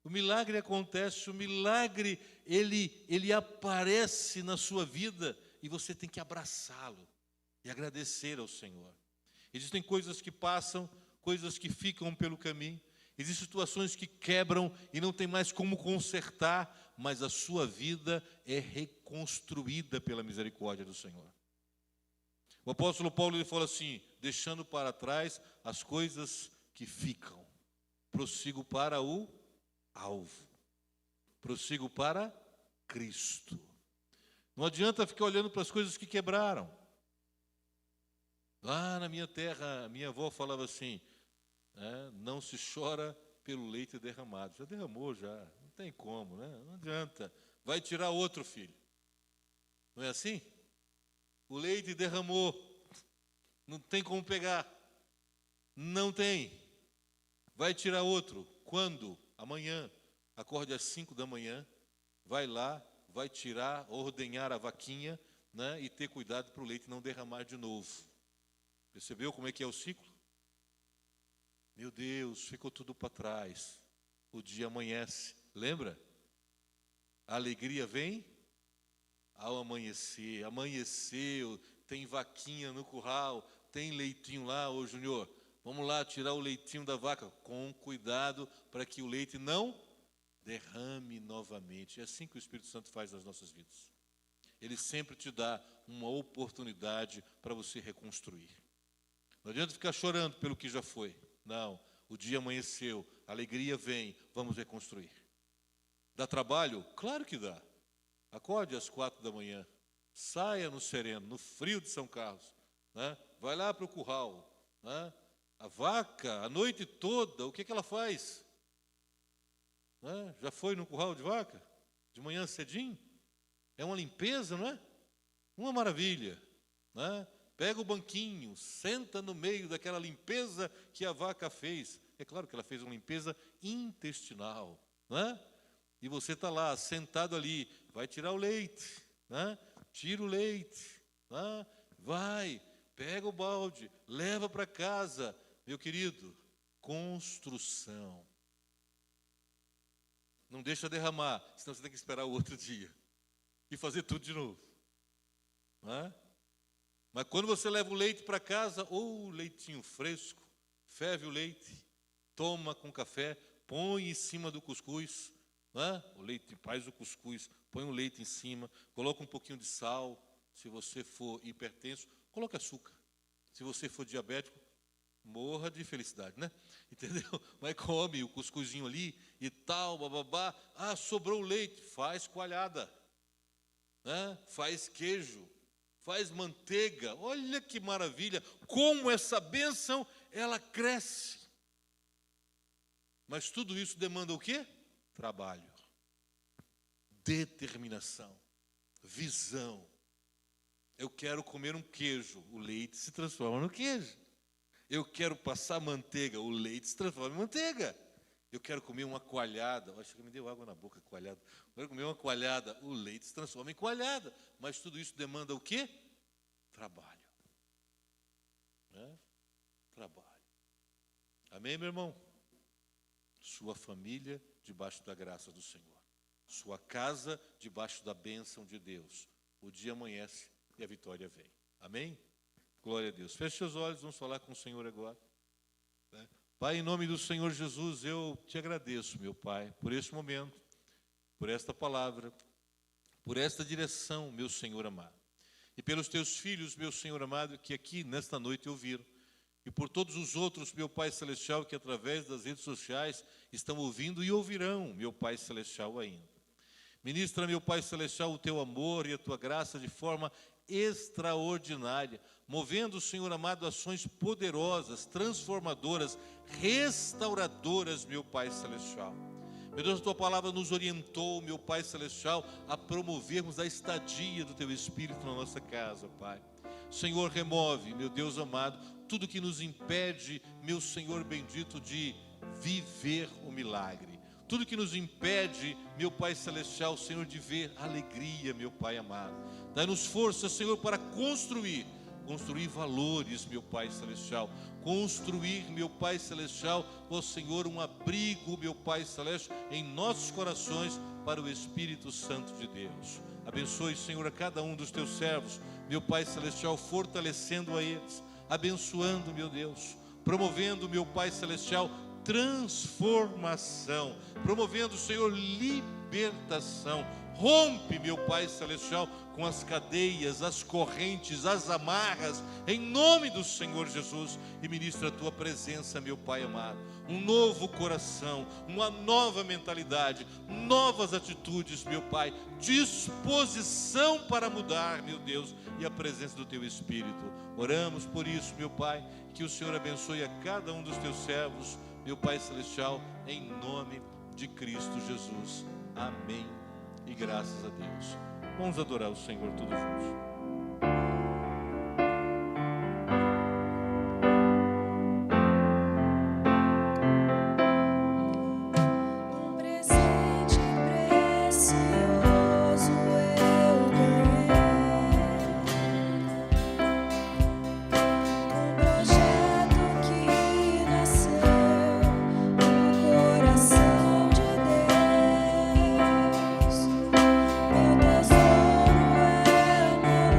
O milagre acontece, o milagre, ele aparece na sua vida e você tem que abraçá-lo e agradecer ao Senhor. Existem coisas que passam, coisas que ficam pelo caminho, existem situações que quebram e não tem mais como consertar, mas a sua vida é reconstruída pela misericórdia do Senhor. O apóstolo Paulo ele fala assim: deixando para trás as coisas que ficam, prossigo para o alvo, prossigo para Cristo. Não adianta ficar olhando para as coisas que quebraram. Lá na minha terra, minha avó falava assim: não se chora pelo leite derramado. Já derramou, já, não tem como, né? Não adianta, vai tirar outro, filho. Não é assim? O leite derramou, não tem como pegar, não tem, vai tirar outro. Quando? Amanhã, acorde às 5 da manhã, vai lá, vai tirar, ordenhar a vaquinha, né, e ter cuidado para o leite não derramar de novo. Percebeu como é que é o ciclo? Meu Deus, ficou tudo para trás, o dia amanhece, lembra? A alegria vem ao amanhecer, amanheceu, tem vaquinha no curral, tem leitinho lá, ô Júnior, vamos lá tirar o leitinho da vaca, com cuidado para que o leite não derrame novamente. É assim que o Espírito Santo faz nas nossas vidas. Ele sempre te dá uma oportunidade para você reconstruir. Não adianta ficar chorando pelo que já foi. Não, o dia amanheceu, a alegria vem, vamos reconstruir. Dá trabalho? Claro que dá. Acorde às 4 da manhã, saia no sereno, no frio de São Carlos, né? Vai lá para o curral, né? A vaca, a noite toda, o que ela faz? Né? Já foi no curral de vaca? De manhã cedinho? É uma limpeza, não é? Uma maravilha, né? Pega o banquinho, senta no meio daquela limpeza que a vaca fez. É claro que ela fez uma limpeza intestinal, né? E você está lá, sentado ali, vai tirar o leite, né? Tira o leite, né? Vai, pega o balde, leva para casa. Meu querido, construção. Não deixa derramar, senão você tem que esperar o outro dia e fazer tudo de novo, né? Mas quando você leva o leite para casa, ou leitinho fresco, ferve o leite, toma com café, põe em cima do cuscuz, né? O leite faz o cuscuz, põe o leite em cima, coloca um pouquinho de sal. Se você for hipertenso, coloque açúcar. Se você for diabético, morra de felicidade, né? Entendeu? Mas come o cuscuzinho ali e tal, bababá. Ah, sobrou o leite, faz coalhada, né? Faz queijo, faz manteiga. Olha que maravilha, como essa bênção, ela cresce. Mas tudo isso demanda o quê? Trabalho, determinação, visão. Eu quero comer um queijo, o leite se transforma no queijo. Eu quero passar manteiga, o leite se transforma em manteiga. Eu quero comer uma coalhada, acho que me deu água na boca, coalhada. Eu quero comer uma coalhada, o leite se transforma em coalhada. Mas tudo isso demanda o quê? Trabalho, né? Trabalho. Amém, meu irmão? Sua família debaixo da graça do Senhor. Sua casa debaixo da bênção de Deus. O dia amanhece e a vitória vem. Amém? Glória a Deus. Feche seus olhos, vamos falar com o Senhor agora. Pai, em nome do Senhor Jesus, eu te agradeço, meu Pai, por este momento, por esta palavra, por esta direção, meu Senhor amado. E pelos teus filhos, meu Senhor amado, que aqui nesta noite ouviram. E por todos os outros, meu Pai Celestial, que através das redes sociais estão ouvindo e ouvirão, meu Pai Celestial, ainda. Ministra, meu Pai Celestial, o teu amor e a tua graça de forma extraordinária, movendo, Senhor amado, ações poderosas, transformadoras, restauradoras, meu Pai Celestial. Meu Deus, a tua palavra nos orientou, meu Pai Celestial, a promovermos a estadia do teu Espírito na nossa casa, Pai. Senhor, remove, meu Deus amado, tudo que nos impede, meu Senhor bendito, de viver o milagre. Tudo que nos impede, meu Pai Celestial, Senhor, de ver alegria, meu Pai amado. Dá-nos força, Senhor, para construir valores, meu Pai Celestial. Construir, meu Pai Celestial, ó Senhor, um abrigo, meu Pai Celestial, em nossos corações para o Espírito Santo de Deus. Abençoe, Senhor, a cada um dos teus servos, meu Pai Celestial, fortalecendo a eles, abençoando, meu Deus, promovendo, meu Pai Celestial, transformação, promovendo, Senhor, libertação. Rompe, meu Pai Celestial, com as cadeias, as correntes, as amarras, em nome do Senhor Jesus, e ministra a tua presença, meu Pai amado. Um novo coração, uma nova mentalidade, novas atitudes, meu Pai, disposição para mudar, meu Deus, e a presença do teu Espírito. Oramos por isso, meu Pai, que o Senhor abençoe a cada um dos teus servos, meu Pai Celestial, em nome de Cristo Jesus. Amém. E graças a Deus. Vamos adorar o Senhor todos juntos. Meu tesouro é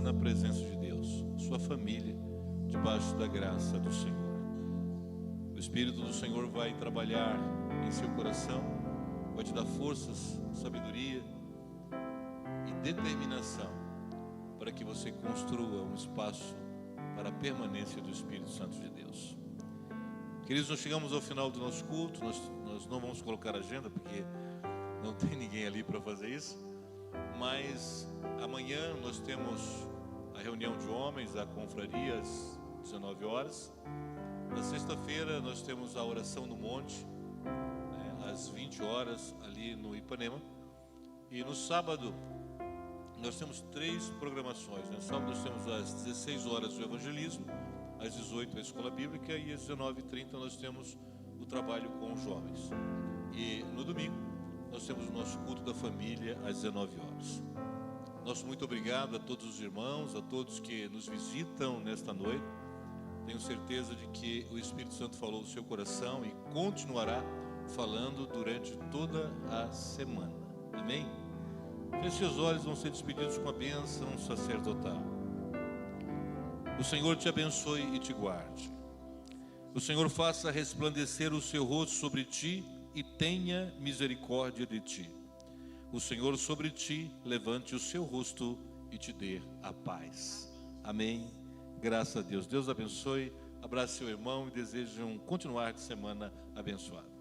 na presença de Deus, sua família, debaixo da graça do Senhor. O Espírito do Senhor vai trabalhar em seu coração, vai te dar forças, sabedoria e determinação para que você construa um espaço para a permanência do Espírito Santo de Deus. Queridos, nós chegamos ao final do nosso culto. Nós não vamos colocar agenda, porque não tem ninguém ali para fazer isso. Mas amanhã nós temos a reunião de homens, a confraria às 19 horas. Na sexta-feira nós temos a oração no monte, às 20 horas, ali no Ipanema. E no sábado nós temos 3 programações. No sábado nós temos às 16 horas o evangelismo, às 18 a escola bíblica e às 19h30 nós temos o trabalho com os jovens. E no domingo nós temos o nosso culto da família às 19 horas. Nosso muito obrigado a todos os irmãos, a todos que nos visitam nesta noite. Tenho certeza de que o Espírito Santo falou no seu coração e continuará falando durante toda a semana. Amém? Feche seus olhos, vão ser despedidos com a bênção sacerdotal. O Senhor te abençoe e te guarde. O Senhor faça resplandecer o seu rosto sobre ti e tenha misericórdia de ti. O Senhor sobre ti levante o seu rosto e te dê a paz. Amém. Graças a Deus. Deus abençoe. Abrace seu irmão e desejo um continuar de semana abençoado.